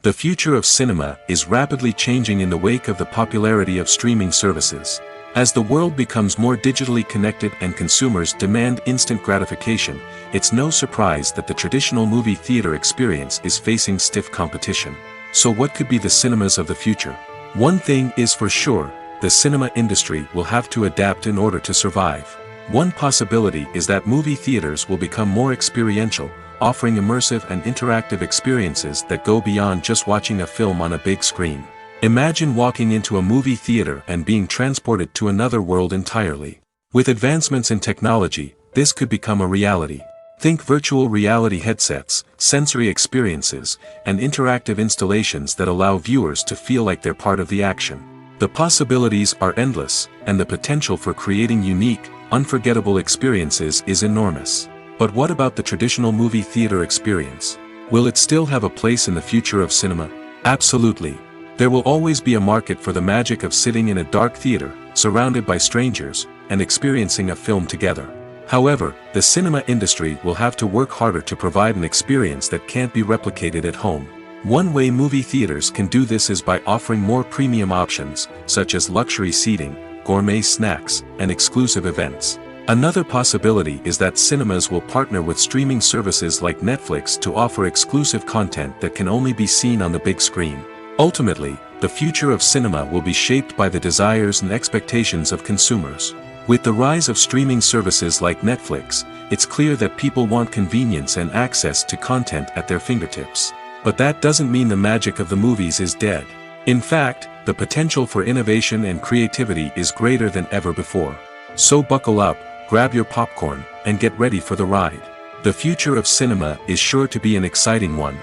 The future of cinema is rapidly changing in the wake of the popularity of streaming services. As the world becomes more digitally connected and consumers demand instant gratification, it's no surprise that the traditional movie theater experience is facing stiff competition. So what could be the cinemas of the future? One thing is for sure, the cinema industry will have to adapt in order to survive. One possibility is that movie theaters will become more experiential, offering immersive and interactive experiences that go beyond just watching a film on a big screen. Imagine walking into a movie theater and being transported to another world entirely. With advancements in technology, this could become a reality. Think virtual reality headsets, sensory experiences, and interactive installations that allow viewers to feel like they're part of the action. The possibilities are endless, and the potential for creating unique, unforgettable experiences is enormous. But what about the traditional movie theater experience? Will it still have a place in the future of cinema? Absolutely. There will always be a market for the magic of sitting in a dark theater, surrounded by strangers, and experiencing a film together. However, the cinema industry will have to work harder to provide an experience that can't be replicated at home. One way movie theaters can do this is by offering more premium options, such as luxury seating, gourmet snacks, and exclusive events. Another possibility is that cinemas will partner with streaming services like Netflix to offer exclusive content that can only be seen on the big screen. Ultimately, the future of cinema will be shaped by the desires and expectations of consumers. With the rise of streaming services like Netflix, it's clear that people want convenience and access to content at their fingertips. But that doesn't mean the magic of the movies is dead. In fact, the potential for innovation and creativity is greater than ever before. So buckle up, grab your popcorn, and get ready for the ride. The future of cinema is sure to be an exciting one.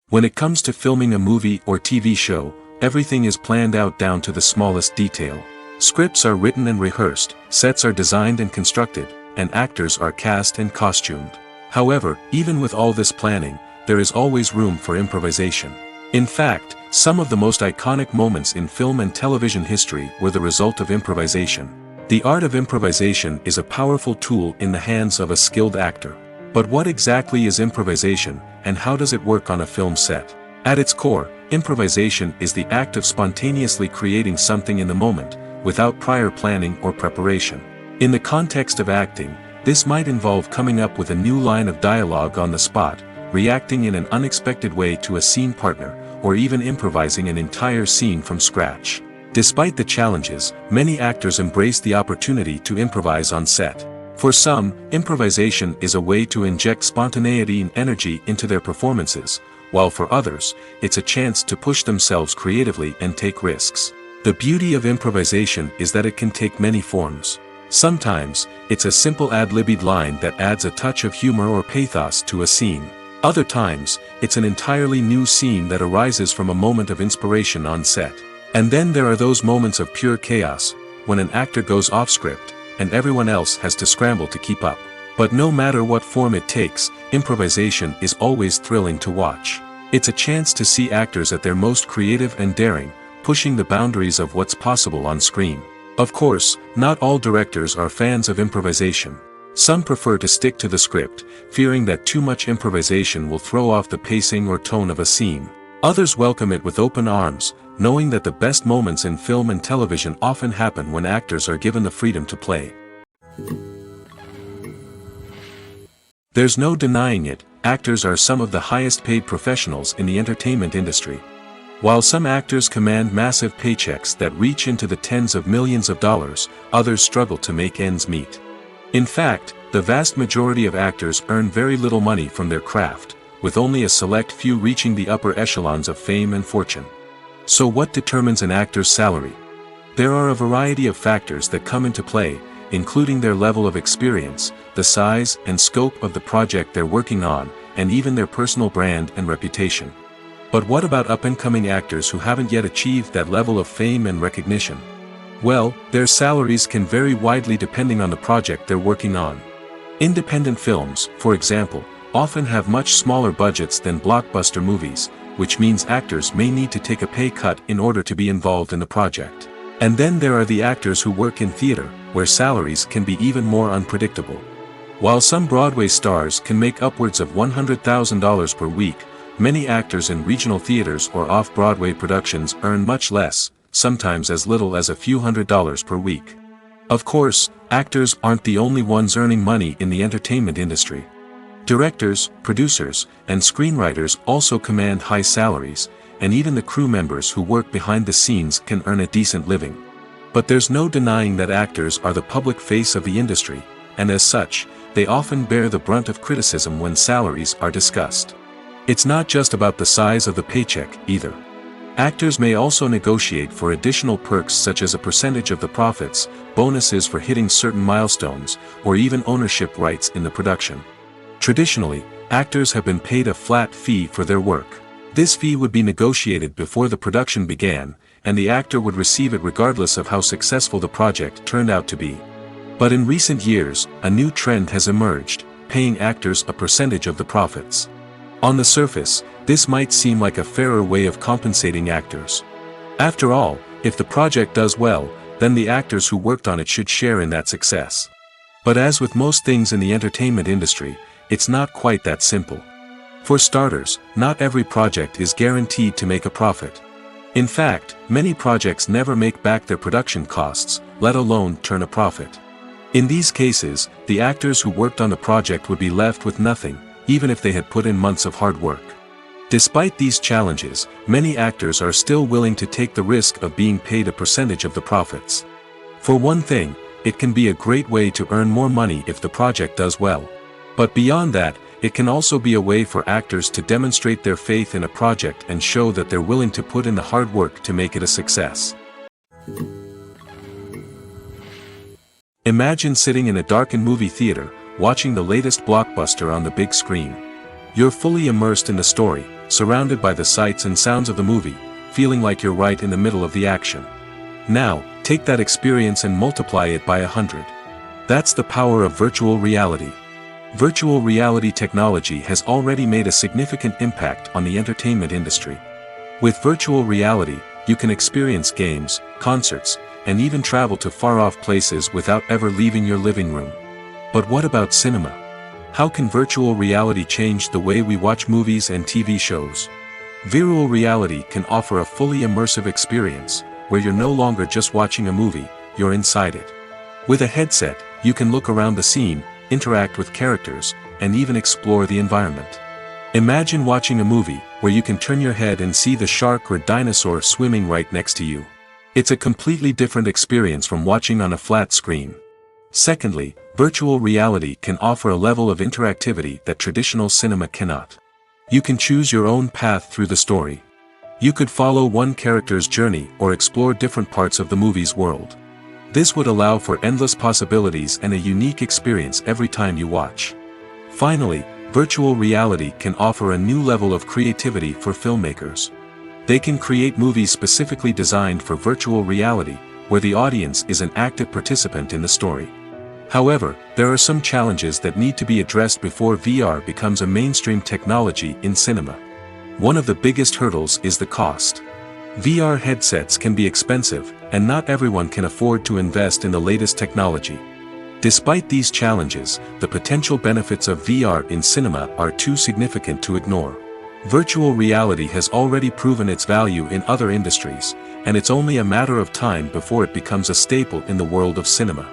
When it comes to filming a movie or TV show, everything is planned out down to the smallest detail. Scripts are written and rehearsed, sets are designed and constructed, and actors are cast and costumed. However, even with all this planning, there is always room for improvisation. In fact, some of the most iconic moments in film and television history were the result of improvisation. The art of improvisation is a powerful tool in the hands of a skilled actor. But what exactly is improvisation, and how does it work on a film set? At its core, improvisation is the act of spontaneously creating something in the moment, without prior planning or preparation. In the context of acting, this might involve coming up with a new line of dialogue on the spot, reacting in an unexpected way to a scene partner, or even improvising an entire scene from scratch. Despite the challenges, many actors embrace the opportunity to improvise on set. For some, improvisation is a way to inject spontaneity and energy into their performances, while for others, it's a chance to push themselves creatively and take risks. The beauty of improvisation is that it can take many forms. Sometimes, it's a simple ad-libbed line that adds a touch of humor or pathos to a scene. Other times, it's an entirely new scene that arises from a moment of inspiration on set. And then there are those moments of pure chaos, when an actor goes off script, and everyone else has to scramble to keep up. But no matter what form it takes, improvisation is always thrilling to watch. It's a chance to see actors at their most creative and daring, pushing the boundaries of what's possible on screen. Of course, not all directors are fans of improvisation. Some prefer to stick to the script, fearing that too much improvisation will throw off the pacing or tone of a scene. Others welcome it with open arms, knowing that the best moments in film and television often happen when actors are given the freedom to play. There's no denying it, actors are some of the highest paid professionals in the entertainment industry. While some actors command massive paychecks that reach into the tens of millions of dollars, others struggle to make ends meet. In fact, the vast majority of actors earn very little money from their craft, with only a select few reaching the upper echelons of fame and fortune. So what determines an actor's salary? There are a variety of factors that come into play, including their level of experience, the size and scope of the project they're working on, and even their personal brand and reputation. But what about up-and-coming actors who haven't yet achieved that level of fame and recognition? Well, their salaries can vary widely depending on the project they're working on. Independent films, for example, often have much smaller budgets than blockbuster movies, which means actors may need to take a pay cut in order to be involved in the project. And then there are the actors who work in theater, where salaries can be even more unpredictable. While some Broadway stars can make upwards of $100,000 per week, many actors in regional theaters or off-Broadway productions earn much less, sometimes as little as a few $100s per week. Of course, actors aren't the only ones earning money in the entertainment industry. Directors, producers, and screenwriters also command high salaries, and even the crew members who work behind the scenes can earn a decent living. But there's no denying that actors are the public face of the industry, and as such, they often bear the brunt of criticism when salaries are discussed. It's not just about the size of the paycheck, either. Actors may also negotiate for additional perks such as a percentage of the profits, bonuses for hitting certain milestones, or even ownership rights in the production. Traditionally, actors have been paid a flat fee for their work. This fee would be negotiated before the production began, and the actor would receive it regardless of how successful the project turned out to be. But in recent years, a new trend has emerged, paying actors a percentage of the profits. On the surface, this might seem like a fairer way of compensating actors. After all, if the project does well, then the actors who worked on it should share in that success. But as with most things in the entertainment industry, it's not quite that simple. For starters, not every project is guaranteed to make a profit. In fact, many projects never make back their production costs, let alone turn a profit. In these cases, the actors who worked on the project would be left with nothing, even if they had put in months of hard work. Despite these challenges, many actors are still willing to take the risk of being paid a percentage of the profits. For one thing, it can be a great way to earn more money if the project does well. But beyond that, it can also be a way for actors to demonstrate their faith in a project and show that they're willing to put in the hard work to make it a success. Imagine sitting in a darkened movie theater, watching the latest blockbuster on the big screen. You're fully immersed in the story, surrounded by the sights and sounds of the movie, feeling like you're right in the middle of the action. Now, take that experience and multiply it by 100. That's the power of virtual reality. Virtual reality technology has already made a significant impact on the entertainment industry. With virtual reality, you can experience games, concerts, and even travel to far-off places without ever leaving your living room. But what about cinema? How can virtual reality change the way we watch movies and TV shows? Virtual reality can offer a fully immersive experience, where you're no longer just watching a movie, you're inside it. With a headset, you can look around the scene, interact with characters, and even explore the environment. Imagine watching a movie, where you can turn your head and see the shark or dinosaur swimming right next to you. It's a completely different experience from watching on a flat screen. Secondly, virtual reality can offer a level of interactivity that traditional cinema cannot. You can choose your own path through the story. You could follow one character's journey or explore different parts of the movie's world. This would allow for endless possibilities and a unique experience every time you watch. Finally, virtual reality can offer a new level of creativity for filmmakers. They can create movies specifically designed for virtual reality, where the audience is an active participant in the story. However, there are some challenges that need to be addressed before VR becomes a mainstream technology in cinema. One of the biggest hurdles is the cost. VR headsets can be expensive, and not everyone can afford to invest in the latest technology. Despite these challenges, the potential benefits of VR in cinema are too significant to ignore. Virtual reality has already proven its value in other industries, and it's only a matter of time before it becomes a staple in the world of cinema.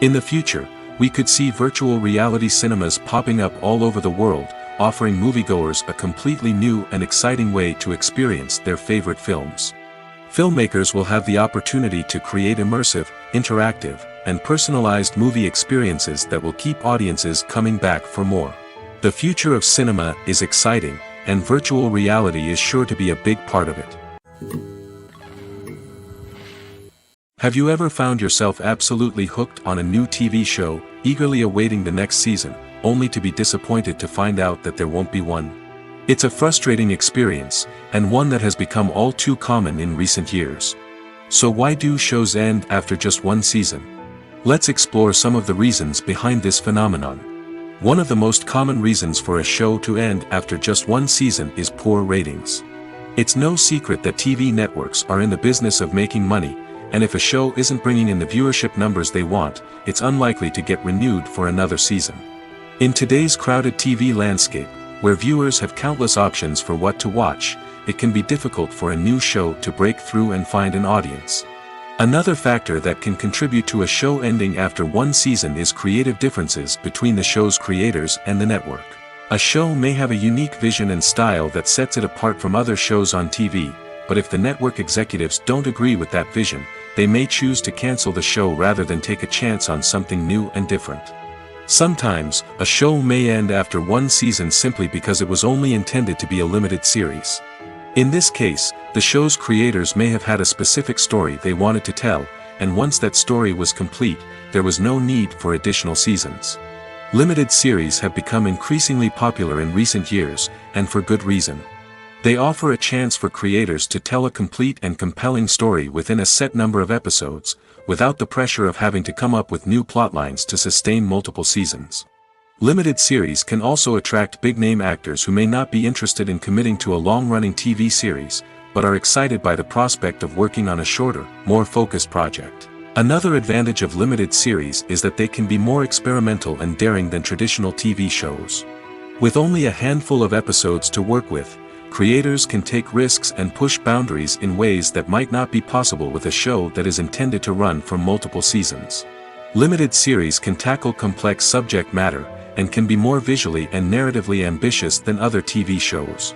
In the future, We could see virtual reality cinemas popping up all over the world, offering moviegoers a completely new and exciting way to experience their favorite films. Filmmakers will have the opportunity to create immersive, interactive, and personalized movie experiences that will keep audiences coming back for more. The future of cinema is exciting, and virtual reality is sure to be a big part of it. Have you ever found yourself absolutely hooked on a new TV show, eagerly awaiting the next season, only to be disappointed to find out that there won't be one? It's a frustrating experience, and one that has become all too common in recent years. So why do shows end after just one season? Let's explore some of the reasons behind this phenomenon. One of the most common reasons for a show to end after just one season is poor ratings. It's no secret that TV networks are in the business of making money, and if a show isn't bringing in the viewership numbers they want, it's unlikely to get renewed for another season. In today's crowded TV landscape, where viewers have countless options for what to watch, it can be difficult for a new show to break through and find an audience. Another factor that can contribute to a show ending after one season is creative differences between the show's creators and the network. A show may have a unique vision and style that sets it apart from other shows on TV, but if the network executives don't agree with that vision, they may choose to cancel the show rather than take a chance on something new and different. Sometimes, a show may end after one season simply because it was only intended to be a limited series. In this case, the show's creators may have had a specific story they wanted to tell, and once that story was complete, there was no need for additional seasons. Limited series have become increasingly popular in recent years, and for good reason. They offer a chance for creators to tell a complete and compelling story within a set number of episodes, without the pressure of having to come up with new plotlines to sustain multiple seasons. Limited series can also attract big-name actors who may not be interested in committing to a long-running TV series, but are excited by the prospect of working on a shorter, more focused project. Another advantage of limited series is that they can be more experimental and daring than traditional TV shows. With only a handful of episodes to work with, creators can take risks and push boundaries in ways that might not be possible with a show that is intended to run for multiple seasons. Limited series can tackle complex subject matter, and can be more visually and narratively ambitious than other TV shows.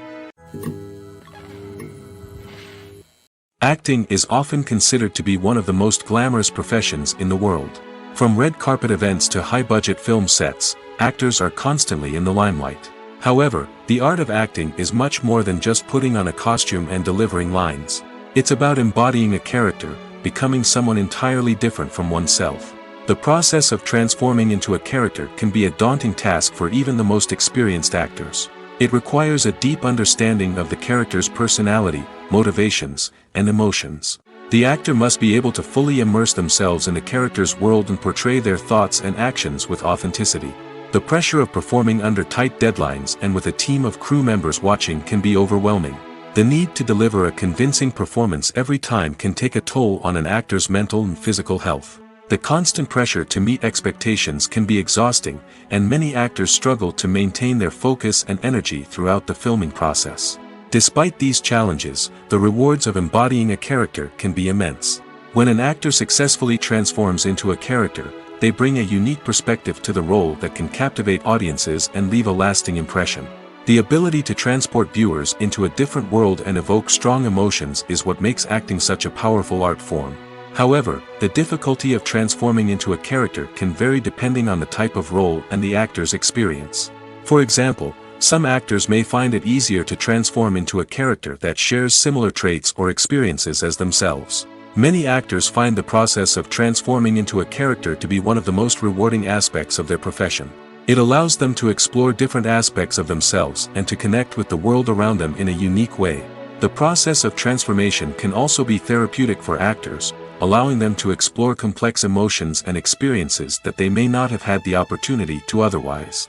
Acting is often considered to be one of the most glamorous professions in the world. From red carpet events to high-budget film sets, actors are constantly in the limelight. However, the art of acting is much more than just putting on a costume and delivering lines. It's about embodying a character, becoming someone entirely different from oneself. The process of transforming into a character can be a daunting task for even the most experienced actors. It requires a deep understanding of the character's personality, motivations, and emotions. The actor must be able to fully immerse themselves in the character's world and portray their thoughts and actions with authenticity. The pressure of performing under tight deadlines and with a team of crew members watching can be overwhelming. The need to deliver a convincing performance every time can take a toll on an actor's mental and physical health. The constant pressure to meet expectations can be exhausting, and many actors struggle to maintain their focus and energy throughout the filming process. Despite these challenges, the rewards of embodying a character can be immense. When an actor successfully transforms into a character, they bring a unique perspective to the role that can captivate audiences and leave a lasting impression. The ability to transport viewers into a different world and evoke strong emotions is what makes acting such a powerful art form. However, the difficulty of transforming into a character can vary depending on the type of role and the actor's experience. For example, some actors may find it easier to transform into a character that shares similar traits or experiences as themselves. Many actors find the process of transforming into a character to be one of the most rewarding aspects of their profession. It allows them to explore different aspects of themselves and to connect with the world around them in a unique way. The process of transformation can also be therapeutic for actors, allowing them to explore complex emotions and experiences that they may not have had the opportunity to otherwise.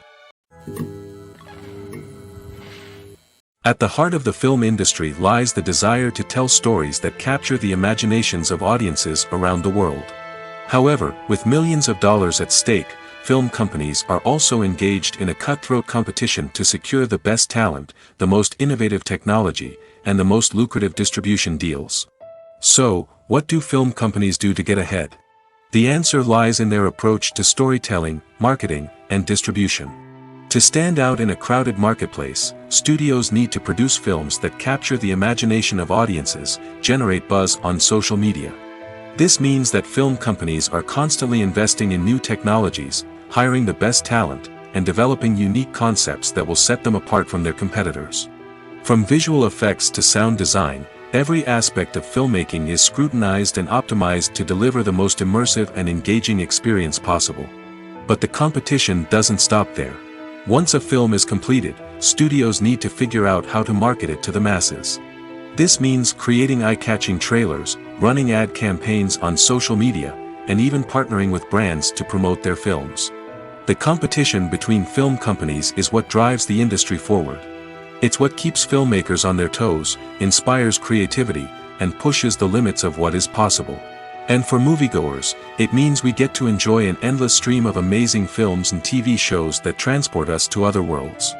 At the heart of the film industry lies the desire to tell stories that capture the imaginations of audiences around the world. However, with millions of dollars at stake, film companies are also engaged in a cutthroat competition to secure the best talent, the most innovative technology, and the most lucrative distribution deals. So, what do film companies do to get ahead? The answer lies in their approach to storytelling, marketing, and distribution. To stand out in a crowded marketplace, studios need to produce films that capture the imagination of audiences, generate buzz on social media. This means that film companies are constantly investing in new technologies, hiring the best talent, and developing unique concepts that will set them apart from their competitors. From visual effects to sound design, every aspect of filmmaking is scrutinized and optimized to deliver the most immersive and engaging experience possible. But the competition doesn't stop there. Once a film is completed, studios need to figure out how to market it to the masses. This means creating eye-catching trailers, running ad campaigns on social media, and even partnering with brands to promote their films. The competition between film companies is what drives the industry forward. It's what keeps filmmakers on their toes, inspires creativity, and pushes the limits of what is possible. And for moviegoers, it means we get to enjoy an endless stream of amazing films and TV shows that transport us to other worlds.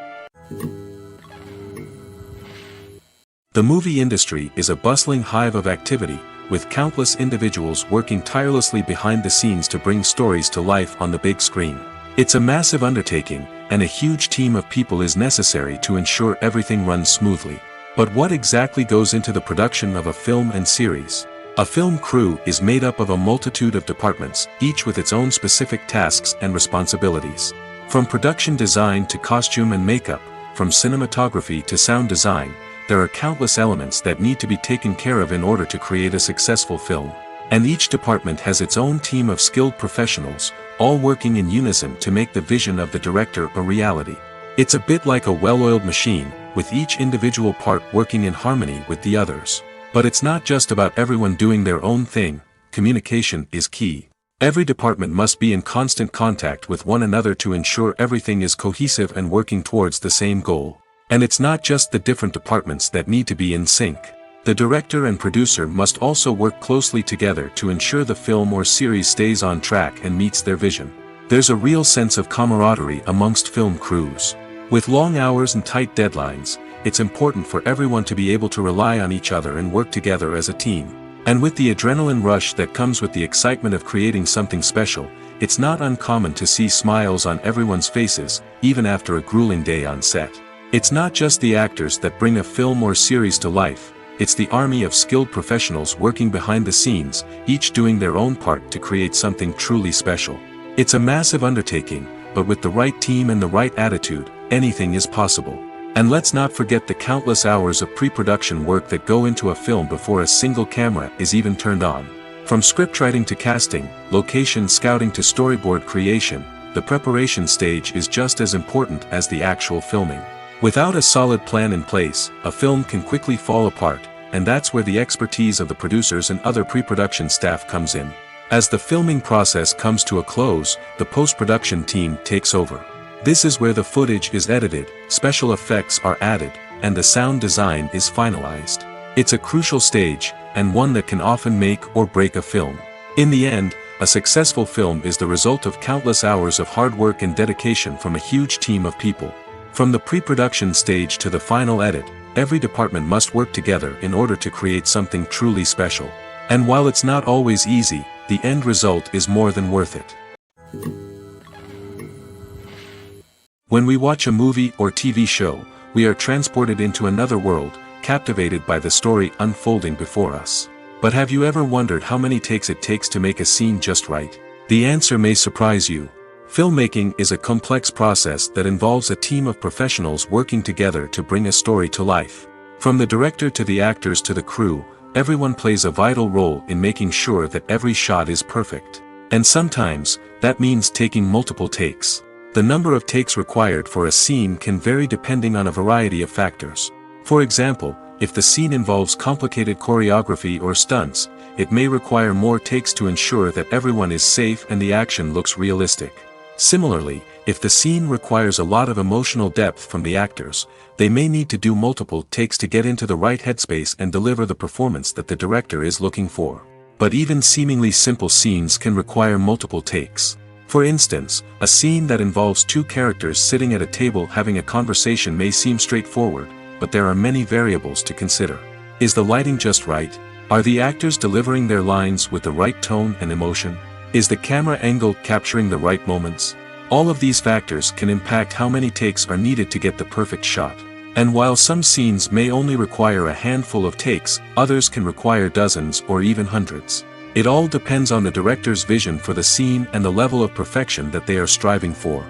The movie industry is a bustling hive of activity, with countless individuals working tirelessly behind the scenes to bring stories to life on the big screen. It's a massive undertaking, and a huge team of people is necessary to ensure everything runs smoothly. But what exactly goes into the production of a film and series? A film crew is made up of a multitude of departments, each with its own specific tasks and responsibilities. From production design to costume and makeup, from cinematography to sound design, there are countless elements that need to be taken care of in order to create a successful film. And each department has its own team of skilled professionals, all working in unison to make the vision of the director a reality. It's a bit like a well-oiled machine, with each individual part working in harmony with the others. But it's not just about everyone doing their own thing. Communication is key. Every department must be in constant contact with one another to ensure everything is cohesive and working towards the same goal. And it's not just the different departments that need to be in sync. The director and producer must also work closely together to ensure the film or series stays on track and meets their vision. There's a real sense of camaraderie amongst film crews. With long hours and tight deadlines, it's important for everyone to be able to rely on each other and work together as a team. And with the adrenaline rush that comes with the excitement of creating something special, it's not uncommon to see smiles on everyone's faces, even after a grueling day on set. It's not just the actors that bring a film or series to life, it's the army of skilled professionals working behind the scenes, each doing their own part to create something truly special. It's a massive undertaking, but with the right team and the right attitude, anything is possible. And let's not forget the countless hours of pre-production work that go into a film before a single camera is even turned on. From scriptwriting to casting, location scouting to storyboard creation, the preparation stage is just as important as the actual filming. Without a solid plan in place, a film can quickly fall apart, and that's where the expertise of the producers and other pre-production staff comes in. As the filming process comes to a close, the post-production team takes over. This is where the footage is edited, special effects are added, and the sound design is finalized. It's a crucial stage, and one that can often make or break a film. In the end, a successful film is the result of countless hours of hard work and dedication from a huge team of people. From the pre-production stage to the final edit, every department must work together in order to create something truly special. And while it's not always easy, the end result is more than worth it. When we watch a movie or TV show, we are transported into another world, captivated by the story unfolding before us. But have you ever wondered how many takes it takes to make a scene just right? The answer may surprise you. Filmmaking is a complex process that involves a team of professionals working together to bring a story to life. From the director to the actors to the crew, everyone plays a vital role in making sure that every shot is perfect. And sometimes, that means taking multiple takes. The number of takes required for a scene can vary depending on a variety of factors. For example, if the scene involves complicated choreography or stunts, it may require more takes to ensure that everyone is safe and the action looks realistic. Similarly, if the scene requires a lot of emotional depth from the actors, they may need to do multiple takes to get into the right headspace and deliver the performance that the director is looking for. But even seemingly simple scenes can require multiple takes. For instance, a scene that involves two characters sitting at a table having a conversation may seem straightforward, but there are many variables to consider. Is the lighting just right? Are the actors delivering their lines with the right tone and emotion? Is the camera angle capturing the right moments? All of these factors can impact how many takes are needed to get the perfect shot. And while some scenes may only require a handful of takes, others can require dozens or even hundreds. It all depends on the director's vision for the scene and the level of perfection that they are striving for.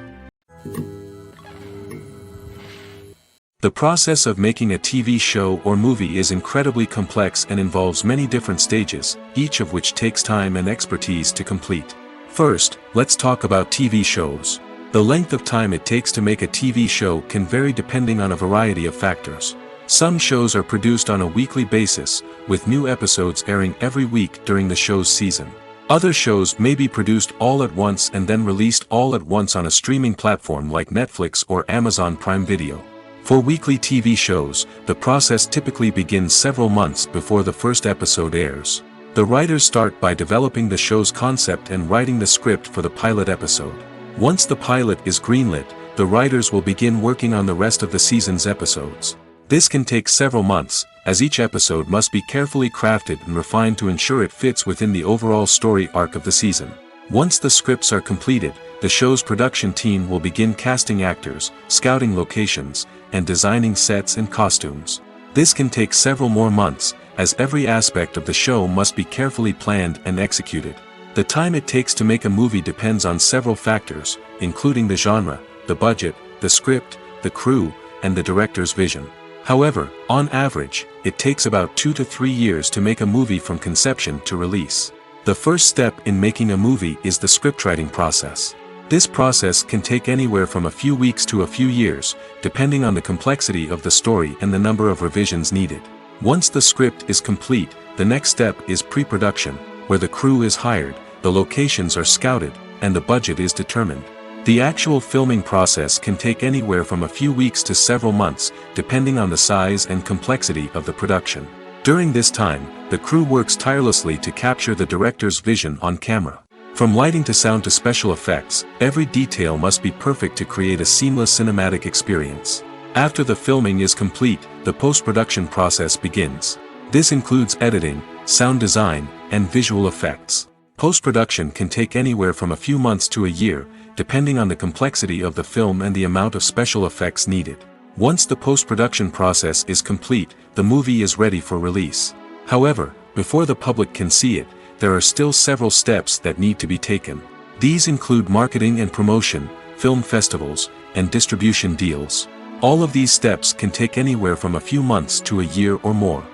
The process of making a TV show or movie is incredibly complex and involves many different stages, each of which takes time and expertise to complete. First, let's talk about TV shows. The length of time it takes to make a TV show can vary depending on a variety of factors. Some shows are produced on a weekly basis, with new episodes airing every week during the show's season. Other shows may be produced all at once and then released all at once on a streaming platform like Netflix or Amazon Prime Video. For weekly TV shows, the process typically begins several months before the first episode airs. The writers start by developing the show's concept and writing the script for the pilot episode. Once the pilot is greenlit, the writers will begin working on the rest of the season's episodes. This can take several months, as each episode must be carefully crafted and refined to ensure it fits within the overall story arc of the season. Once the scripts are completed, the show's production team will begin casting actors, scouting locations, and designing sets and costumes. This can take several more months, as every aspect of the show must be carefully planned and executed. The time it takes to make a movie depends on several factors, including the genre, the budget, the script, the crew, and the director's vision. However, on average, it takes about 2 to 3 years to make a movie from conception to release. The first step in making a movie is the scriptwriting process. This process can take anywhere from a few weeks to a few years, depending on the complexity of the story and the number of revisions needed. Once the script is complete, the next step is pre-production, where the crew is hired, the locations are scouted, and the budget is determined. The actual filming process can take anywhere from a few weeks to several months, depending on the size and complexity of the production. During this time, the crew works tirelessly to capture the director's vision on camera. From lighting to sound to special effects, every detail must be perfect to create a seamless cinematic experience. After the filming is complete, the post-production process begins. This includes editing, sound design, and visual effects. Post-production can take anywhere from a few months to a year, depending on the complexity of the film and the amount of special effects needed. Once the post-production process is complete, the movie is ready for release. However, before the public can see it, there are still several steps that need to be taken. These include marketing and promotion, film festivals, and distribution deals. All of these steps can take anywhere from a few months to a year or more.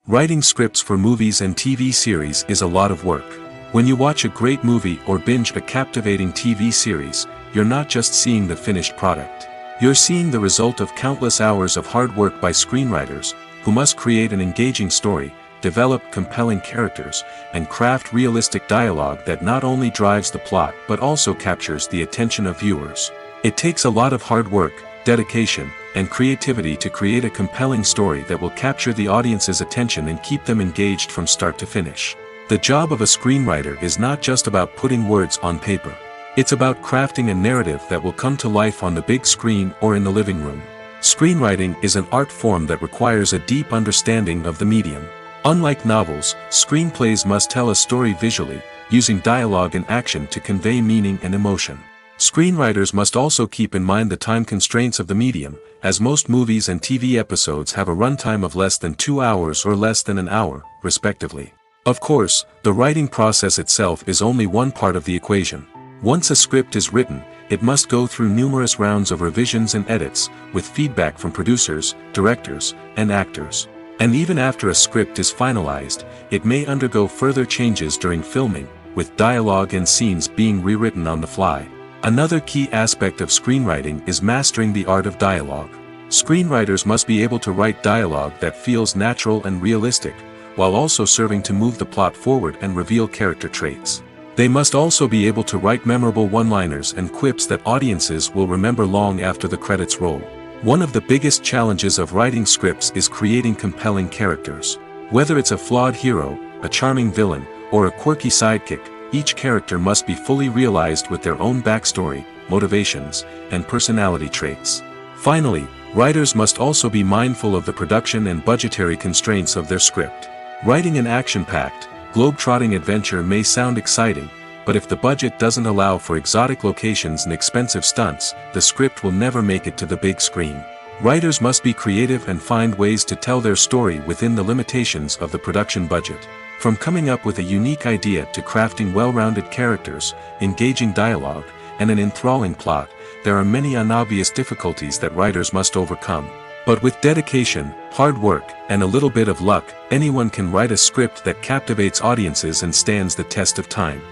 Writing scripts for movies and TV series is a lot of work. When you watch a great movie or binge a captivating TV series, you're not just seeing the finished product. You're seeing the result of countless hours of hard work by screenwriters, who must create an engaging story, develop compelling characters, and craft realistic dialogue that not only drives the plot but also captures the attention of viewers. It takes a lot of hard work, dedication, and creativity to create a compelling story that will capture the audience's attention and keep them engaged from start to finish. The job of a screenwriter is not just about putting words on paper. It's about crafting a narrative that will come to life on the big screen or in the living room. Screenwriting is an art form that requires a deep understanding of the medium. Unlike novels, screenplays must tell a story visually, using dialogue and action to convey meaning and emotion. Screenwriters must also keep in mind the time constraints of the medium, as most movies and TV episodes have a runtime of less than 2 hours or less than an hour, respectively. Of course, the writing process itself is only one part of the equation. Once a script is written, it must go through numerous rounds of revisions and edits, with feedback from producers, directors, and actors. And even after a script is finalized, it may undergo further changes during filming, with dialogue and scenes being rewritten on the fly. Another key aspect of screenwriting is mastering the art of dialogue. Screenwriters must be able to write dialogue that feels natural and realistic, while also serving to move the plot forward and reveal character traits. They must also be able to write memorable one-liners and quips that audiences will remember long after the credits roll. One of the biggest challenges of writing scripts is creating compelling characters. Whether it's a flawed hero, a charming villain, or a quirky sidekick, each character must be fully realized with their own backstory, motivations, and personality traits. Finally, writers must also be mindful of the production and budgetary constraints of their script. Writing an action-packed, globe-trotting adventure may sound exciting, but if the budget doesn't allow for exotic locations and expensive stunts, the script will never make it to the big screen. Writers must be creative and find ways to tell their story within the limitations of the production budget. From coming up with a unique idea to crafting well-rounded characters, engaging dialogue, and an enthralling plot, there are many unobvious difficulties that writers must overcome. But with dedication, hard work, and a little bit of luck, anyone can write a script that captivates audiences and stands the test of time.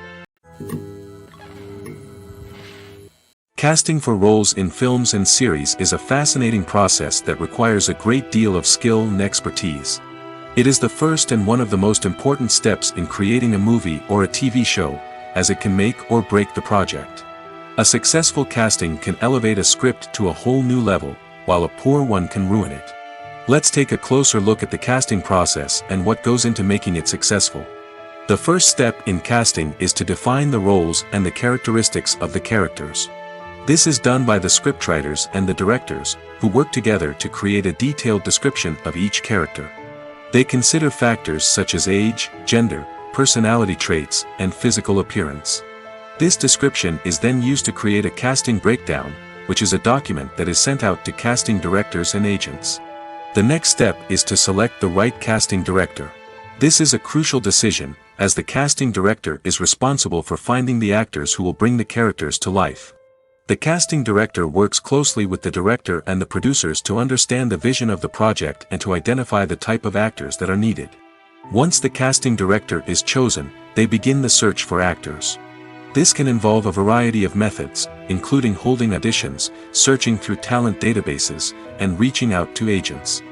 Casting for roles in films and series is a fascinating process that requires a great deal of skill and expertise. It is the first and one of the most important steps in creating a movie or a TV show, as it can make or break the project. A successful casting can elevate a script to a whole new level, while a poor one can ruin it. Let's take a closer look at the casting process and what goes into making it successful. The first step in casting is to define the roles and the characteristics of the characters. This is done by the scriptwriters and the directors, who work together to create a detailed description of each character. They consider factors such as age, gender, personality traits, and physical appearance. This description is then used to create a casting breakdown, which is a document that is sent out to casting directors and agents. The next step is to select the right casting director. This is a crucial decision, as the casting director is responsible for finding the actors who will bring the characters to life. The casting director works closely with the director and the producers to understand the vision of the project and to identify the type of actors that are needed. Once the casting director is chosen, they begin the search for actors. This can involve a variety of methods, including holding auditions, searching through talent databases, and reaching out to agents.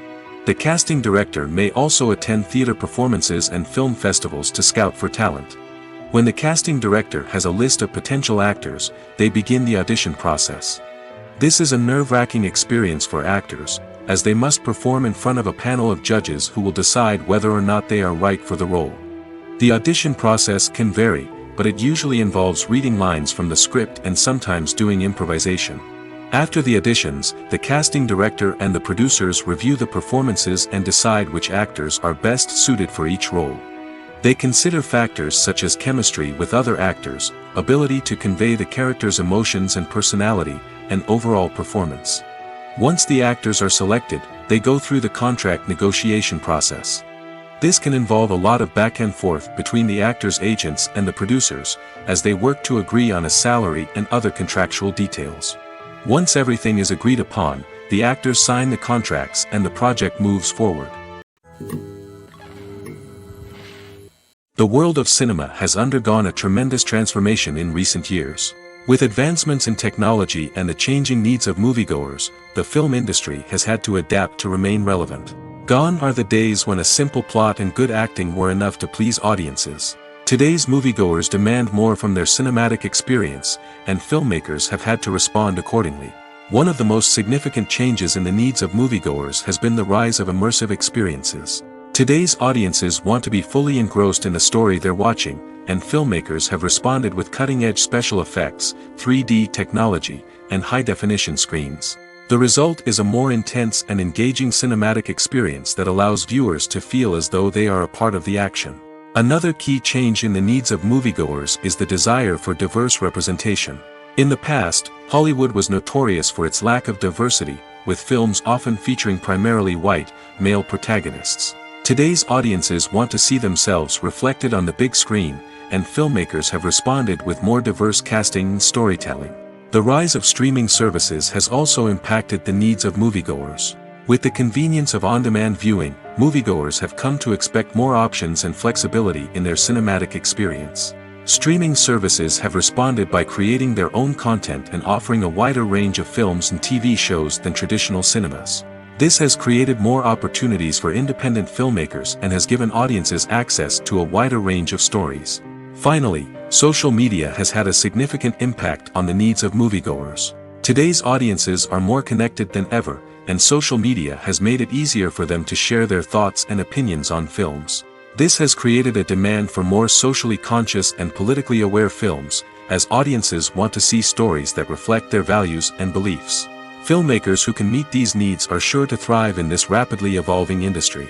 The casting director may also attend theater performances and film festivals to scout for talent. When the casting director has a list of potential actors, they begin the audition process. This is a nerve-wracking experience for actors, as they must perform in front of a panel of judges who will decide whether or not they are right for the role. The audition process can vary, but it usually involves reading lines from the script and sometimes doing improvisation. After the auditions, the casting director and the producers review the performances and decide which actors are best suited for each role. They consider factors such as chemistry with other actors, ability to convey the character's emotions and personality, and overall performance. Once the actors are selected, they go through the contract negotiation process. This can involve a lot of back and forth between the actors' agents and the producers, as they work to agree on a salary and other contractual details. Once everything is agreed upon, the actors sign the contracts and the project moves forward. The world of cinema has undergone a tremendous transformation in recent years. With advancements in technology and the changing needs of moviegoers, the film industry has had to adapt to remain relevant. Gone are the days when a simple plot and good acting were enough to please audiences. Today's moviegoers demand more from their cinematic experience, and filmmakers have had to respond accordingly. One of the most significant changes in the needs of moviegoers has been the rise of immersive experiences. Today's audiences want to be fully engrossed in the story they're watching, and filmmakers have responded with cutting-edge special effects, 3D technology, and high-definition screens. The result is a more intense and engaging cinematic experience that allows viewers to feel as though they are a part of the action. Another key change in the needs of moviegoers is the desire for diverse representation. In the past, Hollywood was notorious for its lack of diversity, with films often featuring primarily white, male protagonists. Today's audiences want to see themselves reflected on the big screen, and filmmakers have responded with more diverse casting and storytelling. The rise of streaming services has also impacted the needs of moviegoers. With the convenience of on-demand viewing, moviegoers have come to expect more options and flexibility in their cinematic experience. Streaming services have responded by creating their own content and offering a wider range of films and TV shows than traditional cinemas. This has created more opportunities for independent filmmakers and has given audiences access to a wider range of stories. Finally, social media has had a significant impact on the needs of moviegoers. Today's audiences are more connected than ever, and social media has made it easier for them to share their thoughts and opinions on films. This has created a demand for more socially conscious and politically aware films, as audiences want to see stories that reflect their values and beliefs. Filmmakers who can meet these needs are sure to thrive in this rapidly evolving industry.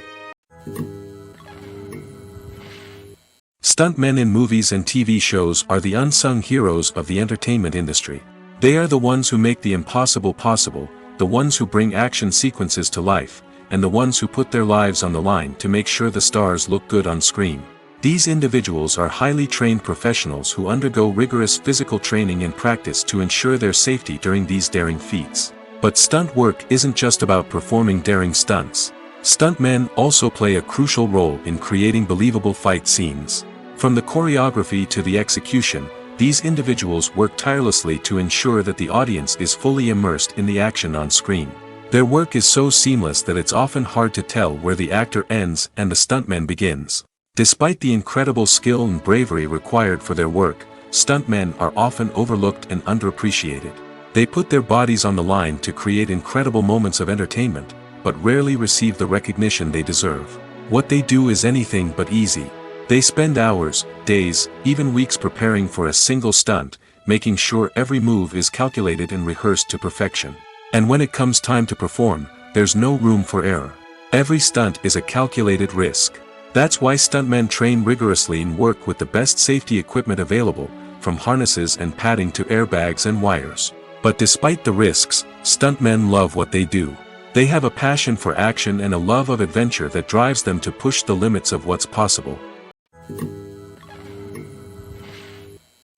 Stuntmen in movies and TV shows are the unsung heroes of the entertainment industry. They are the ones who make the impossible possible, the ones who bring action sequences to life, and the ones who put their lives on the line to make sure the stars look good on screen. These individuals are highly trained professionals who undergo rigorous physical training and practice to ensure their safety during these daring feats. But stunt work isn't just about performing daring stunts. Stuntmen also play a crucial role in creating believable fight scenes. From the choreography to the execution, these individuals work tirelessly to ensure that the audience is fully immersed in the action on screen. Their work is so seamless that it's often hard to tell where the actor ends and the stuntman begins. Despite the incredible skill and bravery required for their work, stuntmen are often overlooked and underappreciated. They put their bodies on the line to create incredible moments of entertainment, but rarely receive the recognition they deserve. What they do is anything but easy. They spend hours, days, even weeks preparing for a single stunt, making sure every move is calculated and rehearsed to perfection. And when it comes time to perform, there's no room for error. Every stunt is a calculated risk. That's why stuntmen train rigorously and work with the best safety equipment available, from harnesses and padding to airbags and wires. But despite the risks, stuntmen love what they do. They have a passion for action and a love of adventure that drives them to push the limits of what's possible.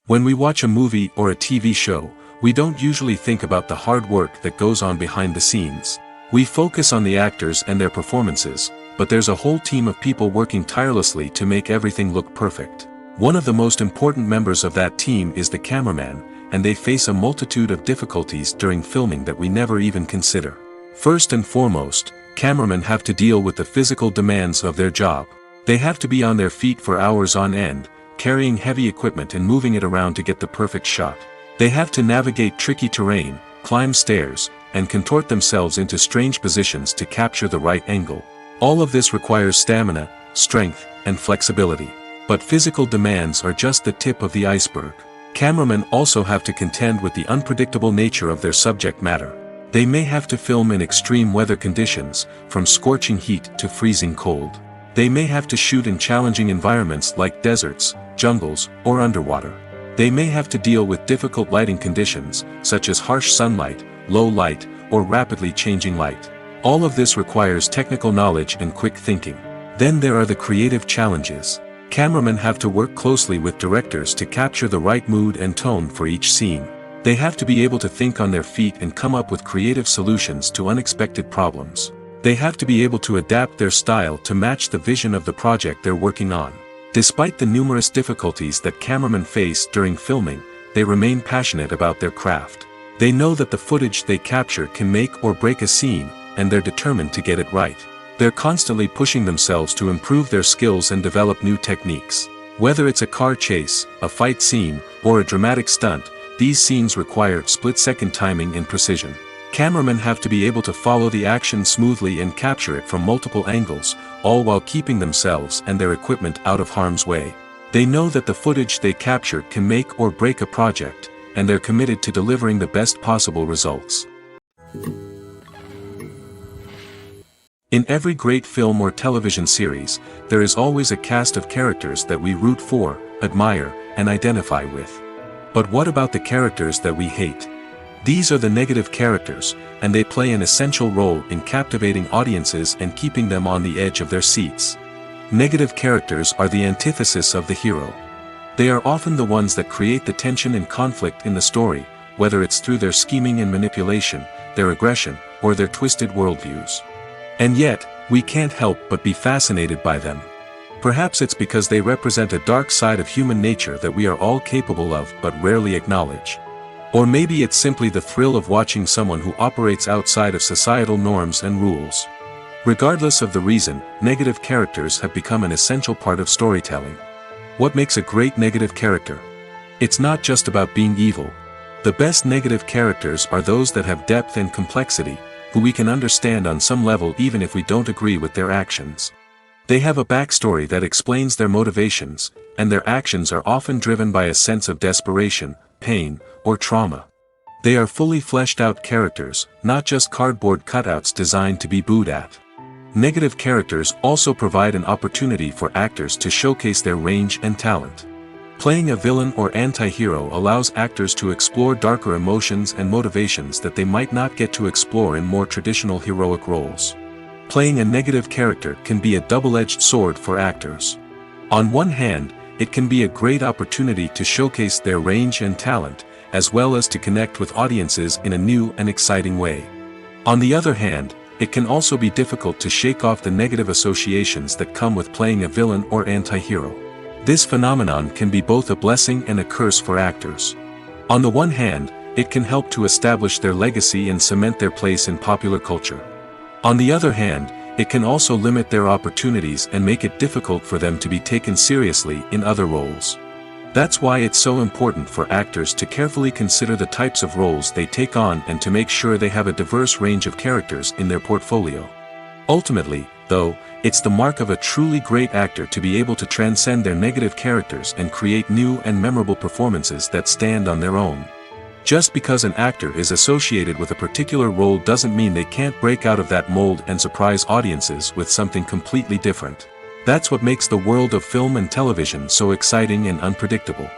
When we watch a movie or a TV show, we don't usually think about the hard work that goes on behind the scenes. We focus on the actors and their performances, but there's a whole team of people working tirelessly to make everything look perfect. One of the most important members of that team is the cameraman, and they face a multitude of difficulties during filming that we never even consider. First and foremost, cameramen have to deal with the physical demands of their job. They have to be on their feet for hours on end, carrying heavy equipment and moving it around to get the perfect shot. They have to navigate tricky terrain, climb stairs, and contort themselves into strange positions to capture the right angle. All of this requires stamina, strength, and flexibility. But physical demands are just the tip of the iceberg. Cameramen also have to contend with the unpredictable nature of their subject matter. They may have to film in extreme weather conditions, from scorching heat to freezing cold. They may have to shoot in challenging environments like deserts, jungles, or underwater. They may have to deal with difficult lighting conditions, such as harsh sunlight, low light, or rapidly changing light. All of this requires technical knowledge and quick thinking. Then there are the creative challenges. Cameramen have to work closely with directors to capture the right mood and tone for each scene. They have to be able to think on their feet and come up with creative solutions to unexpected problems. They have to be able to adapt their style to match the vision of the project they're working on. Despite the numerous difficulties that cameramen face during filming, they remain passionate about their craft. They know that the footage they capture can make or break a scene, and they're determined to get it right. They're constantly pushing themselves to improve their skills and develop new techniques. Whether it's a car chase, a fight scene, or a dramatic stunt, these scenes require split-second timing and precision. Cameramen have to be able to follow the action smoothly and capture it from multiple angles, all while keeping themselves and their equipment out of harm's way. They know that the footage they capture can make or break a project, and they're committed to delivering the best possible results. In every great film or television series, there is always a cast of characters that we root for, admire, and identify with. But what about the characters that we hate? These are the negative characters, and they play an essential role in captivating audiences and keeping them on the edge of their seats. Negative characters are the antithesis of the hero. They are often the ones that create the tension and conflict in the story, whether it's through their scheming and manipulation, their aggression, or their twisted worldviews. And yet, we can't help but be fascinated by them. Perhaps it's because they represent a dark side of human nature that we are all capable of but rarely acknowledge. Or maybe it's simply the thrill of watching someone who operates outside of societal norms and rules. Regardless of the reason, negative characters have become an essential part of storytelling. What makes a great negative character? It's not just about being evil. The best negative characters are those that have depth and complexity, who we can understand on some level even if we don't agree with their actions. They have a backstory that explains their motivations, and their actions are often driven by a sense of desperation, pain, or trauma. They are fully fleshed out characters, not just cardboard cutouts designed to be booed at. Negative characters also provide an opportunity for actors to showcase their range and talent. Playing a villain or anti-hero allows actors to explore darker emotions and motivations that they might not get to explore in more traditional heroic roles. Playing a negative character can be a double-edged sword for actors. On one hand, it can be a great opportunity to showcase their range and talent, as well as to connect with audiences in a new and exciting way. On the other hand, it can also be difficult to shake off the negative associations that come with playing a villain or anti-hero. This phenomenon can be both a blessing and a curse for actors. On the one hand, it can help to establish their legacy and cement their place in popular culture. On the other hand, it can also limit their opportunities and make it difficult for them to be taken seriously in other roles. That's why it's so important for actors to carefully consider the types of roles they take on and to make sure they have a diverse range of characters in their portfolio. Ultimately, though, it's the mark of a truly great actor to be able to transcend their negative characters and create new and memorable performances that stand on their own. Just because an actor is associated with a particular role doesn't mean they can't break out of that mold and surprise audiences with something completely different. That's what makes the world of film and television so exciting and unpredictable.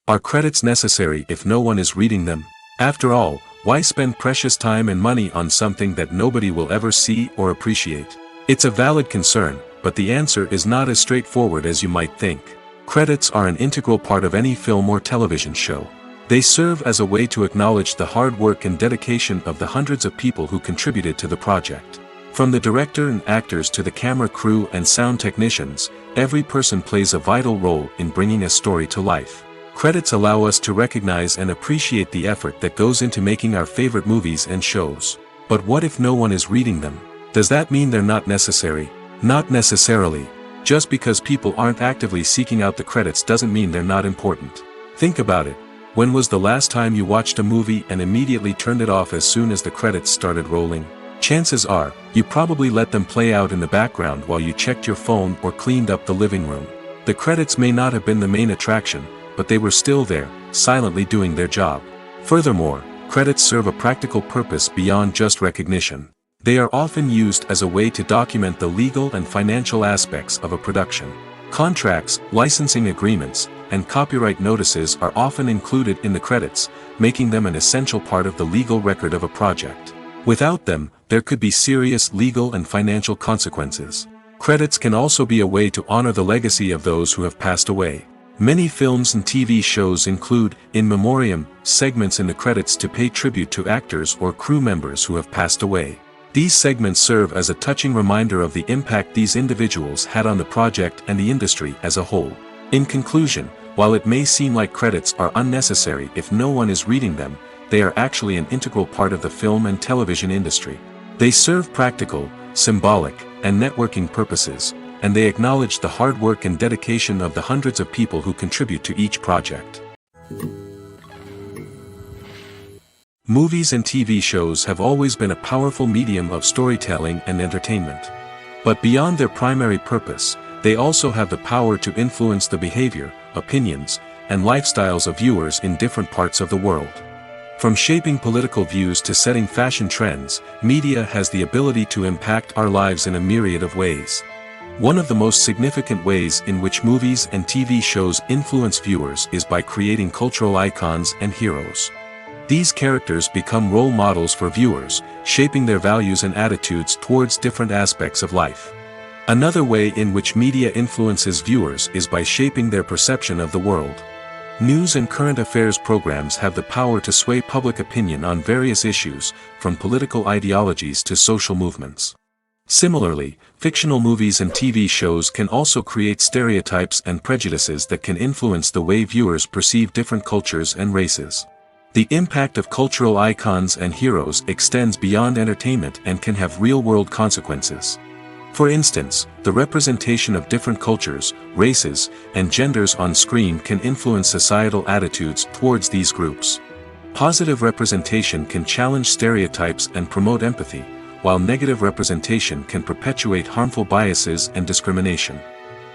Are credits necessary if no one is reading them? After all, why spend precious time and money on something that nobody will ever see or appreciate? It's a valid concern, but the answer is not as straightforward as you might think. Credits are an integral part of any film or television show. They serve as a way to acknowledge the hard work and dedication of the hundreds of people who contributed to the project. From the director and actors to the camera crew and sound technicians, every person plays a vital role in bringing a story to life. Credits allow us to recognize and appreciate the effort that goes into making our favorite movies and shows. But what if no one is reading them? Does that mean they're not necessary? Not necessarily. Just because people aren't actively seeking out the credits doesn't mean they're not important. Think about it. When was the last time you watched a movie and immediately turned it off as soon as the credits started rolling? Chances are, you probably let them play out in the background while you checked your phone or cleaned up the living room. The credits may not have been the main attraction, but they were still there, silently doing their job. Furthermore, credits serve a practical purpose beyond just recognition. They are often used as a way to document the legal and financial aspects of a production. Contracts, licensing agreements, and copyright notices are often included in the credits, making them an essential part of the legal record of a project. Without them, there could be serious legal and financial consequences. Credits can also be a way to honor the legacy of those who have passed away. Many films and TV shows include, in memoriam, segments in the credits to pay tribute to actors or crew members who have passed away. These segments serve as a touching reminder of the impact these individuals had on the project and the industry as a whole. In conclusion, while it may seem like credits are unnecessary if no one is reading them, they are actually an integral part of the film and television industry. They serve practical, symbolic, and networking purposes, and they acknowledge the hard work and dedication of the hundreds of people who contribute to each project. Movies and TV shows have always been a powerful medium of storytelling and entertainment. But beyond their primary purpose, they also have the power to influence the behavior, opinions, and lifestyles of viewers in different parts of the world. From shaping political views to setting fashion trends, media has the ability to impact our lives in a myriad of ways. One of the most significant ways in which movies and TV shows influence viewers is by creating cultural icons and heroes. These characters become role models for viewers, shaping their values and attitudes towards different aspects of life. Another way in which media influences viewers is by shaping their perception of the world. News and current affairs programs have the power to sway public opinion on various issues, from political ideologies to social movements. Similarly, fictional movies and TV shows can also create stereotypes and prejudices that can influence the way viewers perceive different cultures and races. The impact of cultural icons and heroes extends beyond entertainment and can have real-world consequences. For instance, the representation of different cultures, races, and genders on screen can influence societal attitudes towards these groups. Positive representation can challenge stereotypes and promote empathy, while negative representation can perpetuate harmful biases and discrimination.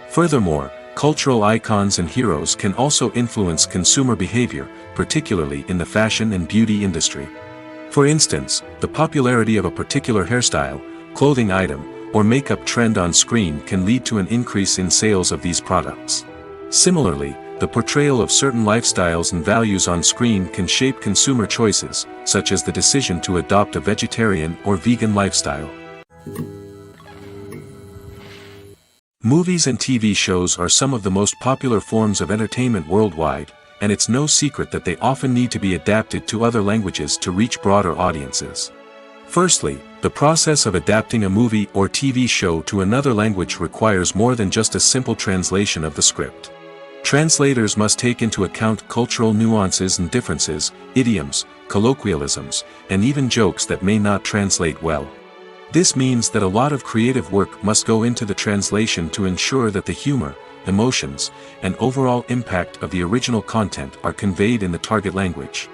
Furthermore, cultural icons and heroes can also influence consumer behavior, particularly in the fashion and beauty industry. For instance, the popularity of a particular hairstyle, clothing item, or makeup trend on screen can lead to an increase in sales of these products. Similarly, the portrayal of certain lifestyles and values on screen can shape consumer choices, such as the decision to adopt a vegetarian or vegan lifestyle. Movies and TV shows are some of the most popular forms of entertainment worldwide, and it's no secret that they often need to be adapted to other languages to reach broader audiences. Firstly, the process of adapting a movie or TV show to another language requires more than just a simple translation of the script. Translators must take into account cultural nuances and differences, idioms, colloquialisms, and even jokes that may not translate well. This means that a lot of creative work must go into the translation to ensure that the humor, emotions, and overall impact of the original content are conveyed in the target language.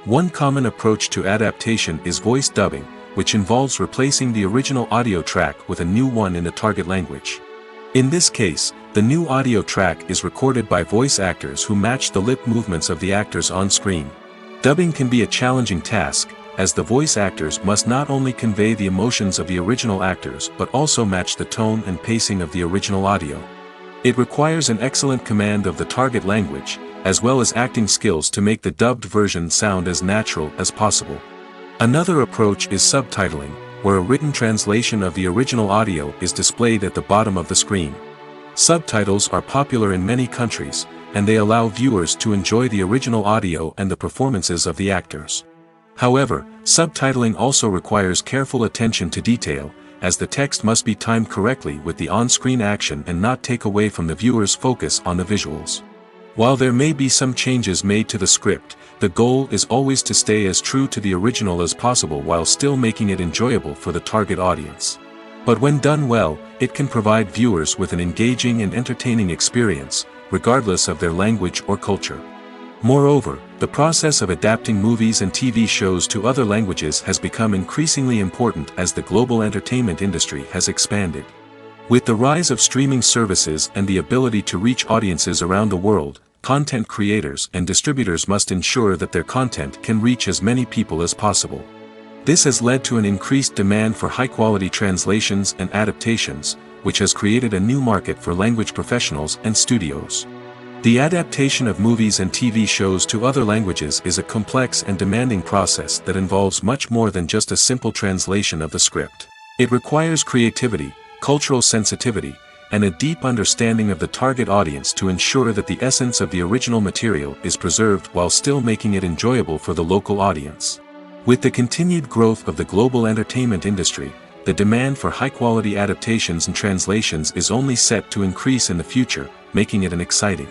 One common approach to adaptation is voice dubbing, which involves replacing the original audio track with a new one in the target language. In this case, the new audio track is recorded by voice actors who match the lip movements of the actors on screen. Dubbing can be a challenging task, as the voice actors must not only convey the emotions of the original actors but also match the tone and pacing of the original audio. It requires an excellent command of the target language, as well as acting skills to make the dubbed version sound as natural as possible. Another approach is subtitling, where a written translation of the original audio is displayed at the bottom of the screen. Subtitles are popular in many countries, and they allow viewers to enjoy the original audio and the performances of the actors. However, subtitling also requires careful attention to detail, as the text must be timed correctly with the on-screen action and not take away from the viewer's focus on the visuals. While there may be some changes made to the script, the goal is always to stay as true to the original as possible while still making it enjoyable for the target audience. But when done well, it can provide viewers with an engaging and entertaining experience, regardless of their language or culture. Moreover, the process of adapting movies and TV shows to other languages has become increasingly important as the global entertainment industry has expanded. With the rise of streaming services and the ability to reach audiences around the world, content creators and distributors must ensure that their content can reach as many people as possible. This has led to an increased demand for high-quality translations and adaptations, which has created a new market for language professionals and studios. The adaptation of movies and TV shows to other languages is a complex and demanding process that involves much more than just a simple translation of the script. It requires creativity, cultural sensitivity, and a deep understanding of the target audience to ensure that the essence of the original material is preserved while still making it enjoyable for the local audience. With the continued growth of the global entertainment industry, the demand for high-quality adaptations and translations is only set to increase in the future, making it an exciting.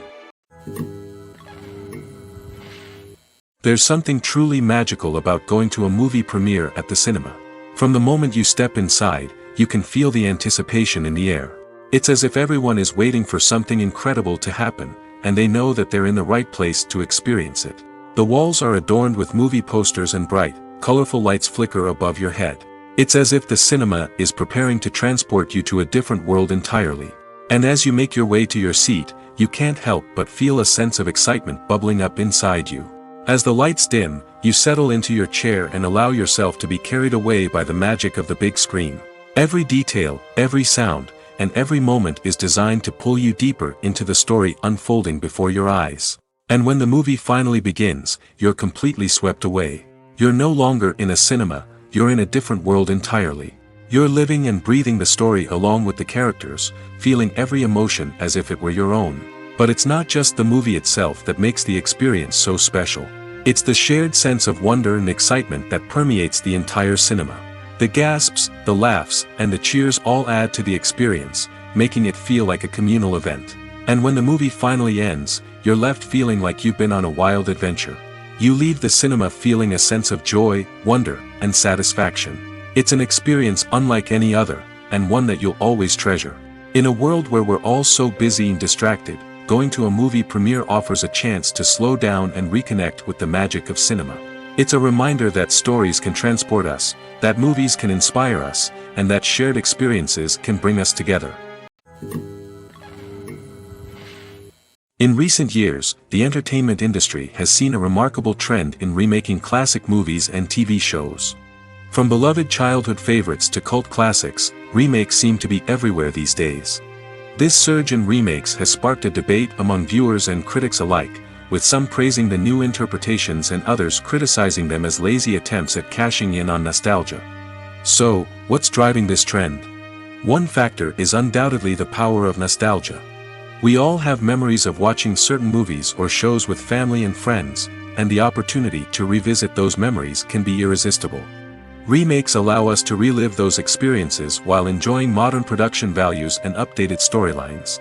There's something truly magical about going to a movie premiere at the cinema. From the moment you step inside, you can feel the anticipation in the air. It's as if everyone is waiting for something incredible to happen, and they know that they're in the right place to experience it. The walls are adorned with movie posters and bright, colorful lights flicker above your head. It's as if the cinema is preparing to transport you to a different world entirely. And as you make your way to your seat, you can't help but feel a sense of excitement bubbling up inside you. As the lights dim, you settle into your chair and allow yourself to be carried away by the magic of the big screen. Every detail, every sound, and every moment is designed to pull you deeper into the story unfolding before your eyes. And when the movie finally begins, you're completely swept away. You're no longer in a cinema, you're in a different world entirely. You're living and breathing the story along with the characters, feeling every emotion as if it were your own. But it's not just the movie itself that makes the experience so special. It's the shared sense of wonder and excitement that permeates the entire cinema. The gasps, the laughs, and the cheers all add to the experience, making it feel like a communal event. And when the movie finally ends, you're left feeling like you've been on a wild adventure. You leave the cinema feeling a sense of joy, wonder, and satisfaction. It's an experience unlike any other, and one that you'll always treasure. In a world where we're all so busy and distracted, going to a movie premiere offers a chance to slow down and reconnect with the magic of cinema. It's a reminder that stories can transport us, that movies can inspire us, and that shared experiences can bring us together. In recent years, the entertainment industry has seen a remarkable trend in remaking classic movies and TV shows. From beloved childhood favorites to cult classics, remakes seem to be everywhere these days. This surge in remakes has sparked a debate among viewers and critics alike, with some praising the new interpretations and others criticizing them as lazy attempts at cashing in on nostalgia. So, what's driving this trend? One factor is undoubtedly the power of nostalgia. We all have memories of watching certain movies or shows with family and friends, and the opportunity to revisit those memories can be irresistible. Remakes allow us to relive those experiences while enjoying modern production values and updated storylines.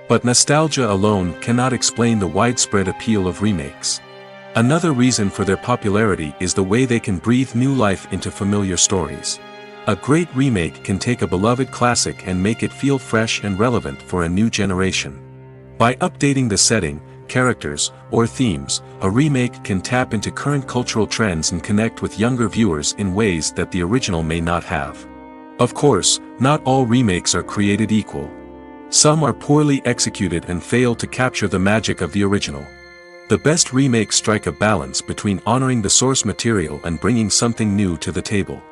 But nostalgia alone cannot explain the widespread appeal of remakes. Another reason for their popularity is the way they can breathe new life into familiar stories. A great remake can take a beloved classic and make it feel fresh and relevant for a new generation. By updating the setting, characters, or themes, a remake can tap into current cultural trends and connect with younger viewers in ways that the original may not have. Of course, not all remakes are created equal. Some are poorly executed and fail to capture the magic of the original. The best remakes strike a balance between honoring the source material and bringing something new to the table.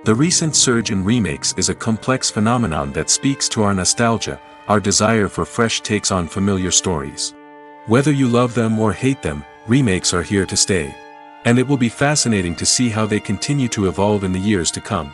The recent surge in remakes is a complex phenomenon that speaks to our nostalgia, our desire for fresh takes on familiar stories. Whether you love them or hate them, remakes are here to stay. And it will be fascinating to see how they continue to evolve in the years to come.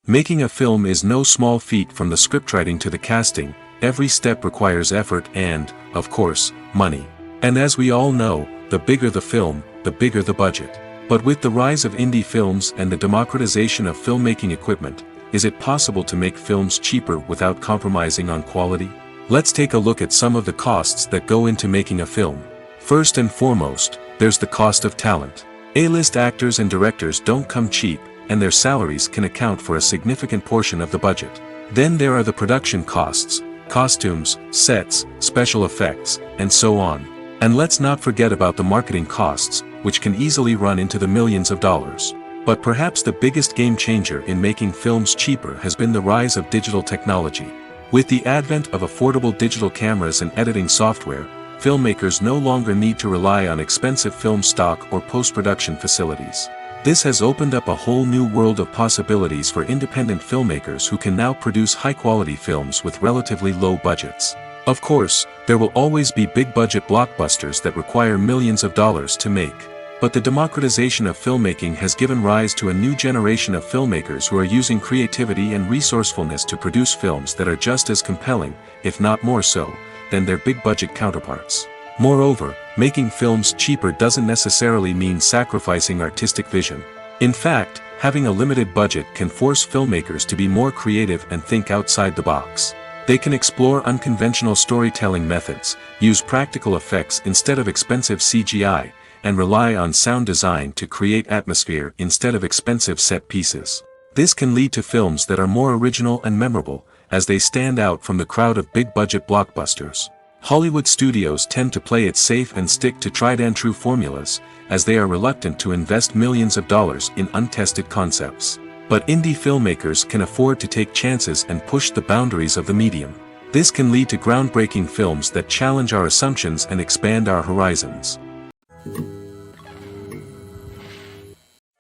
Making a film is no small feat. From the scriptwriting to the casting, every step requires effort and, of course, money. And as we all know, the bigger the film, the bigger the budget. But with the rise of indie films and the democratization of filmmaking equipment, is it possible to make films cheaper without compromising on quality? Let's take a look at some of the costs that go into making a film. First and foremost, there's the cost of talent. A-list actors and directors don't come cheap, and their salaries can account for a significant portion of the budget. Then there are the production costs, costumes, sets, special effects, and so on. And let's not forget about the marketing costs, which can easily run into the millions of dollars. But perhaps the biggest game changer in making films cheaper has been the rise of digital technology. With the advent of affordable digital cameras and editing software, filmmakers no longer need to rely on expensive film stock or post-production facilities. This has opened up a whole new world of possibilities for independent filmmakers who can now produce high-quality films with relatively low budgets. Of course, there will always be big-budget blockbusters that require millions of dollars to make. But the democratization of filmmaking has given rise to a new generation of filmmakers who are using creativity and resourcefulness to produce films that are just as compelling, if not more so, than their big-budget counterparts. Moreover, making films cheaper doesn't necessarily mean sacrificing artistic vision. In fact, having a limited budget can force filmmakers to be more creative and think outside the box. They can explore unconventional storytelling methods, use practical effects instead of expensive CGI, and rely on sound design to create atmosphere instead of expensive set pieces. This can lead to films that are more original and memorable, as they stand out from the crowd of big-budget blockbusters. Hollywood studios tend to play it safe and stick to tried-and-true formulas, as they are reluctant to invest millions of dollars in untested concepts. But indie filmmakers can afford to take chances and push the boundaries of the medium. This can lead to groundbreaking films that challenge our assumptions and expand our horizons.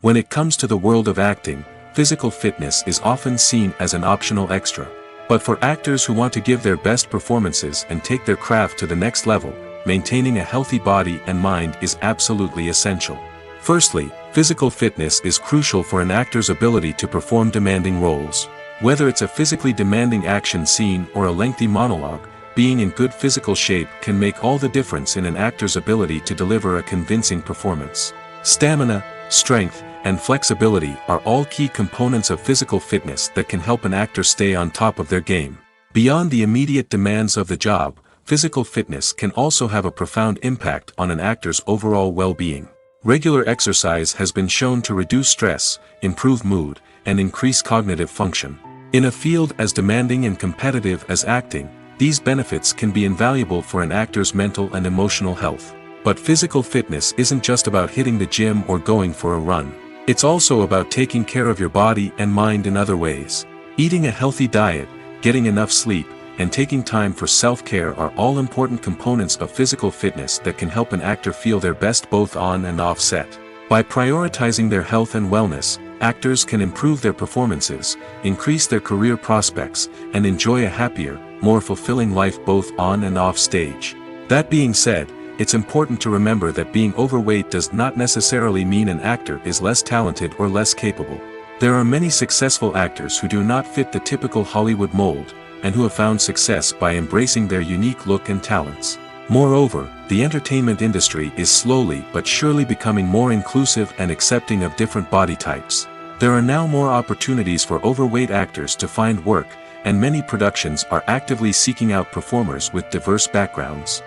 When it comes to the world of acting, physical fitness is often seen as an optional extra. But for actors who want to give their best performances and take their craft to the next level, maintaining a healthy body and mind is absolutely essential. Firstly, physical fitness is crucial for an actor's ability to perform demanding roles. Whether it's a physically demanding action scene or a lengthy monologue, being in good physical shape can make all the difference in an actor's ability to deliver a convincing performance. Stamina, strength, and flexibility are all key components of physical fitness that can help an actor stay on top of their game. Beyond the immediate demands of the job, physical fitness can also have a profound impact on an actor's overall well-being. Regular exercise has been shown to reduce stress, improve mood, and increase cognitive function. In a field as demanding and competitive as acting, these benefits can be invaluable for an actor's mental and emotional health. But physical fitness isn't just about hitting the gym or going for a run. It's also about taking care of your body and mind in other ways. Eating a healthy diet, getting enough sleep, and taking time for self-care are all important components of physical fitness that can help an actor feel their best both on and off set. By prioritizing their health and wellness, actors can improve their performances, increase their career prospects, and enjoy a happier, more fulfilling life both on and off stage. That being said, it's important to remember that being overweight does not necessarily mean an actor is less talented or less capable. There are many successful actors who do not fit the typical Hollywood mold, and who have found success by embracing their unique look and talents. Moreover, the entertainment industry is slowly but surely becoming more inclusive and accepting of different body types. There are now more opportunities for overweight actors to find work, and many productions are actively seeking out performers with diverse backgrounds.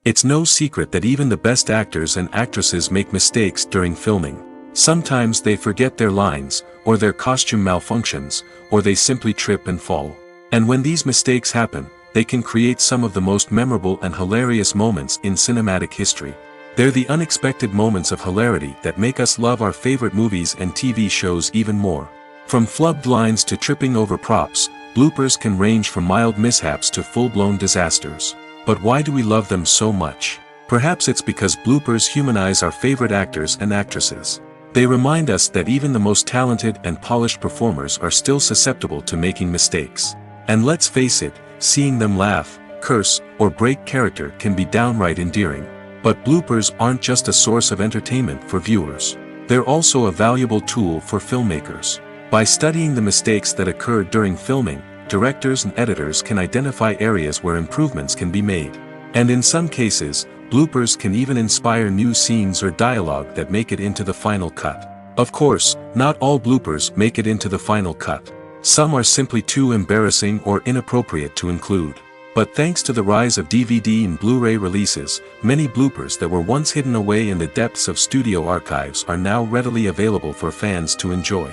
It's no secret that even the best actors and actresses make mistakes during filming. Sometimes they forget their lines, or their costume malfunctions, or they simply trip and fall. And when these mistakes happen, they can create some of the most memorable and hilarious moments in cinematic history. They're the unexpected moments of hilarity that make us love our favorite movies and TV shows even more. From flubbed lines to tripping over props, bloopers can range from mild mishaps to full-blown disasters. But why do we love them so much? Perhaps it's because bloopers humanize our favorite actors and actresses. They remind us that even the most talented and polished performers are still susceptible to making mistakes. And let's face it, seeing them laugh, curse, or break character can be downright endearing. But bloopers aren't just a source of entertainment for viewers. They're also a valuable tool for filmmakers. By studying the mistakes that occurred during filming, directors and editors can identify areas where improvements can be made. And in some cases, bloopers can even inspire new scenes or dialogue that make it into the final cut. Of course, not all bloopers make it into the final cut. Some are simply too embarrassing or inappropriate to include. But thanks to the rise of DVD and Blu-ray releases, many bloopers that were once hidden away in the depths of studio archives are now readily available for fans to enjoy.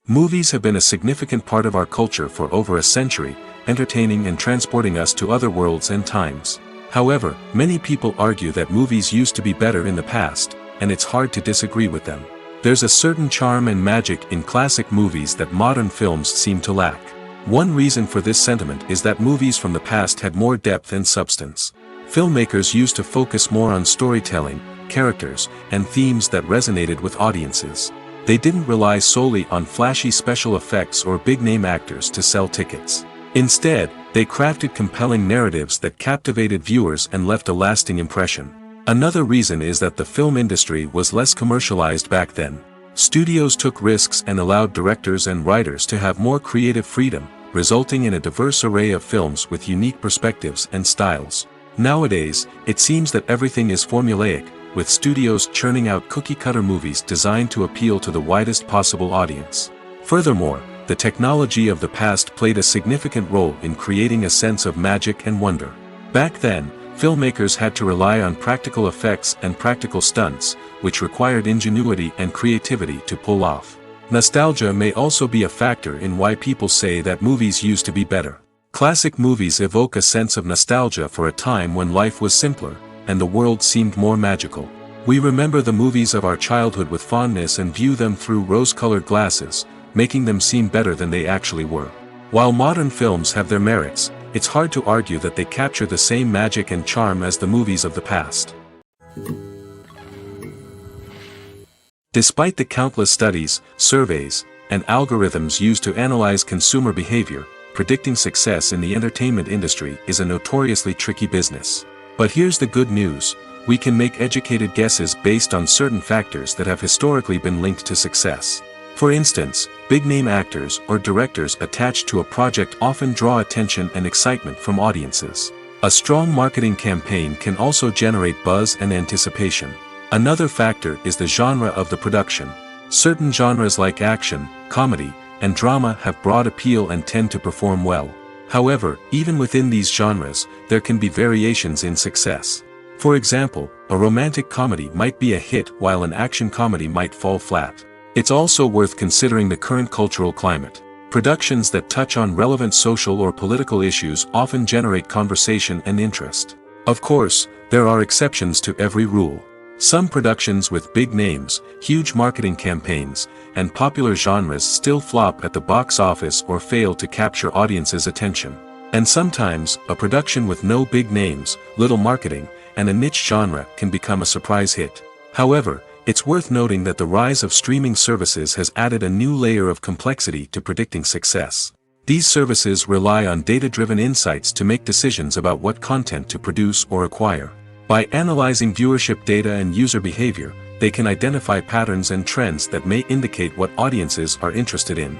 Movies have been a significant part of our culture for over a century, entertaining and transporting us to other worlds and times. However, many people argue that movies used to be better in the past, and it's hard to disagree with them. There's a certain charm and magic in classic movies that modern films seem to lack. One reason for this sentiment is that movies from the past had more depth and substance. Filmmakers used to focus more on storytelling, characters, and themes that resonated with audiences. They didn't rely solely on flashy special effects or big-name actors to sell tickets. Instead, they crafted compelling narratives that captivated viewers and left a lasting impression. Another reason is that the film industry was less commercialized back then. Studios took risks and allowed directors and writers to have more creative freedom, resulting in a diverse array of films with unique perspectives and styles. Nowadays, it seems that everything is formulaic, with studios churning out cookie-cutter movies designed to appeal to the widest possible audience. Furthermore, the technology of the past played a significant role in creating a sense of magic and wonder. Back then, filmmakers had to rely on practical effects and practical stunts, which required ingenuity and creativity to pull off. Nostalgia may also be a factor in why people say that movies used to be better. Classic movies evoke a sense of nostalgia for a time when life was simpler, and the world seemed more magical. We remember the movies of our childhood with fondness and view them through rose-colored glasses, making them seem better than they actually were. While modern films have their merits, it's hard to argue that they capture the same magic and charm as the movies of the past. Despite the countless studies, surveys, and algorithms used to analyze consumer behavior, predicting success in the entertainment industry is a notoriously tricky business. But here's the good news: we can make educated guesses based on certain factors that have historically been linked to success. For instance, big-name actors or directors attached to a project often draw attention and excitement from audiences. A strong marketing campaign can also generate buzz and anticipation. Another factor is the genre of the production. Certain genres like action, comedy, and drama have broad appeal and tend to perform well. However, even within these genres, there can be variations in success. For example, a romantic comedy might be a hit while an action comedy might fall flat. It's also worth considering the current cultural climate. Productions that touch on relevant social or political issues often generate conversation and interest. Of course, there are exceptions to every rule. Some productions with big names, huge marketing campaigns, and popular genres still flop at the box office or fail to capture audiences' attention. And sometimes, a production with no big names, little marketing, and a niche genre can become a surprise hit. However, it's worth noting that the rise of streaming services has added a new layer of complexity to predicting success. These services rely on data-driven insights to make decisions about what content to produce or acquire. By analyzing viewership data and user behavior, they can identify patterns and trends that may indicate what audiences are interested in.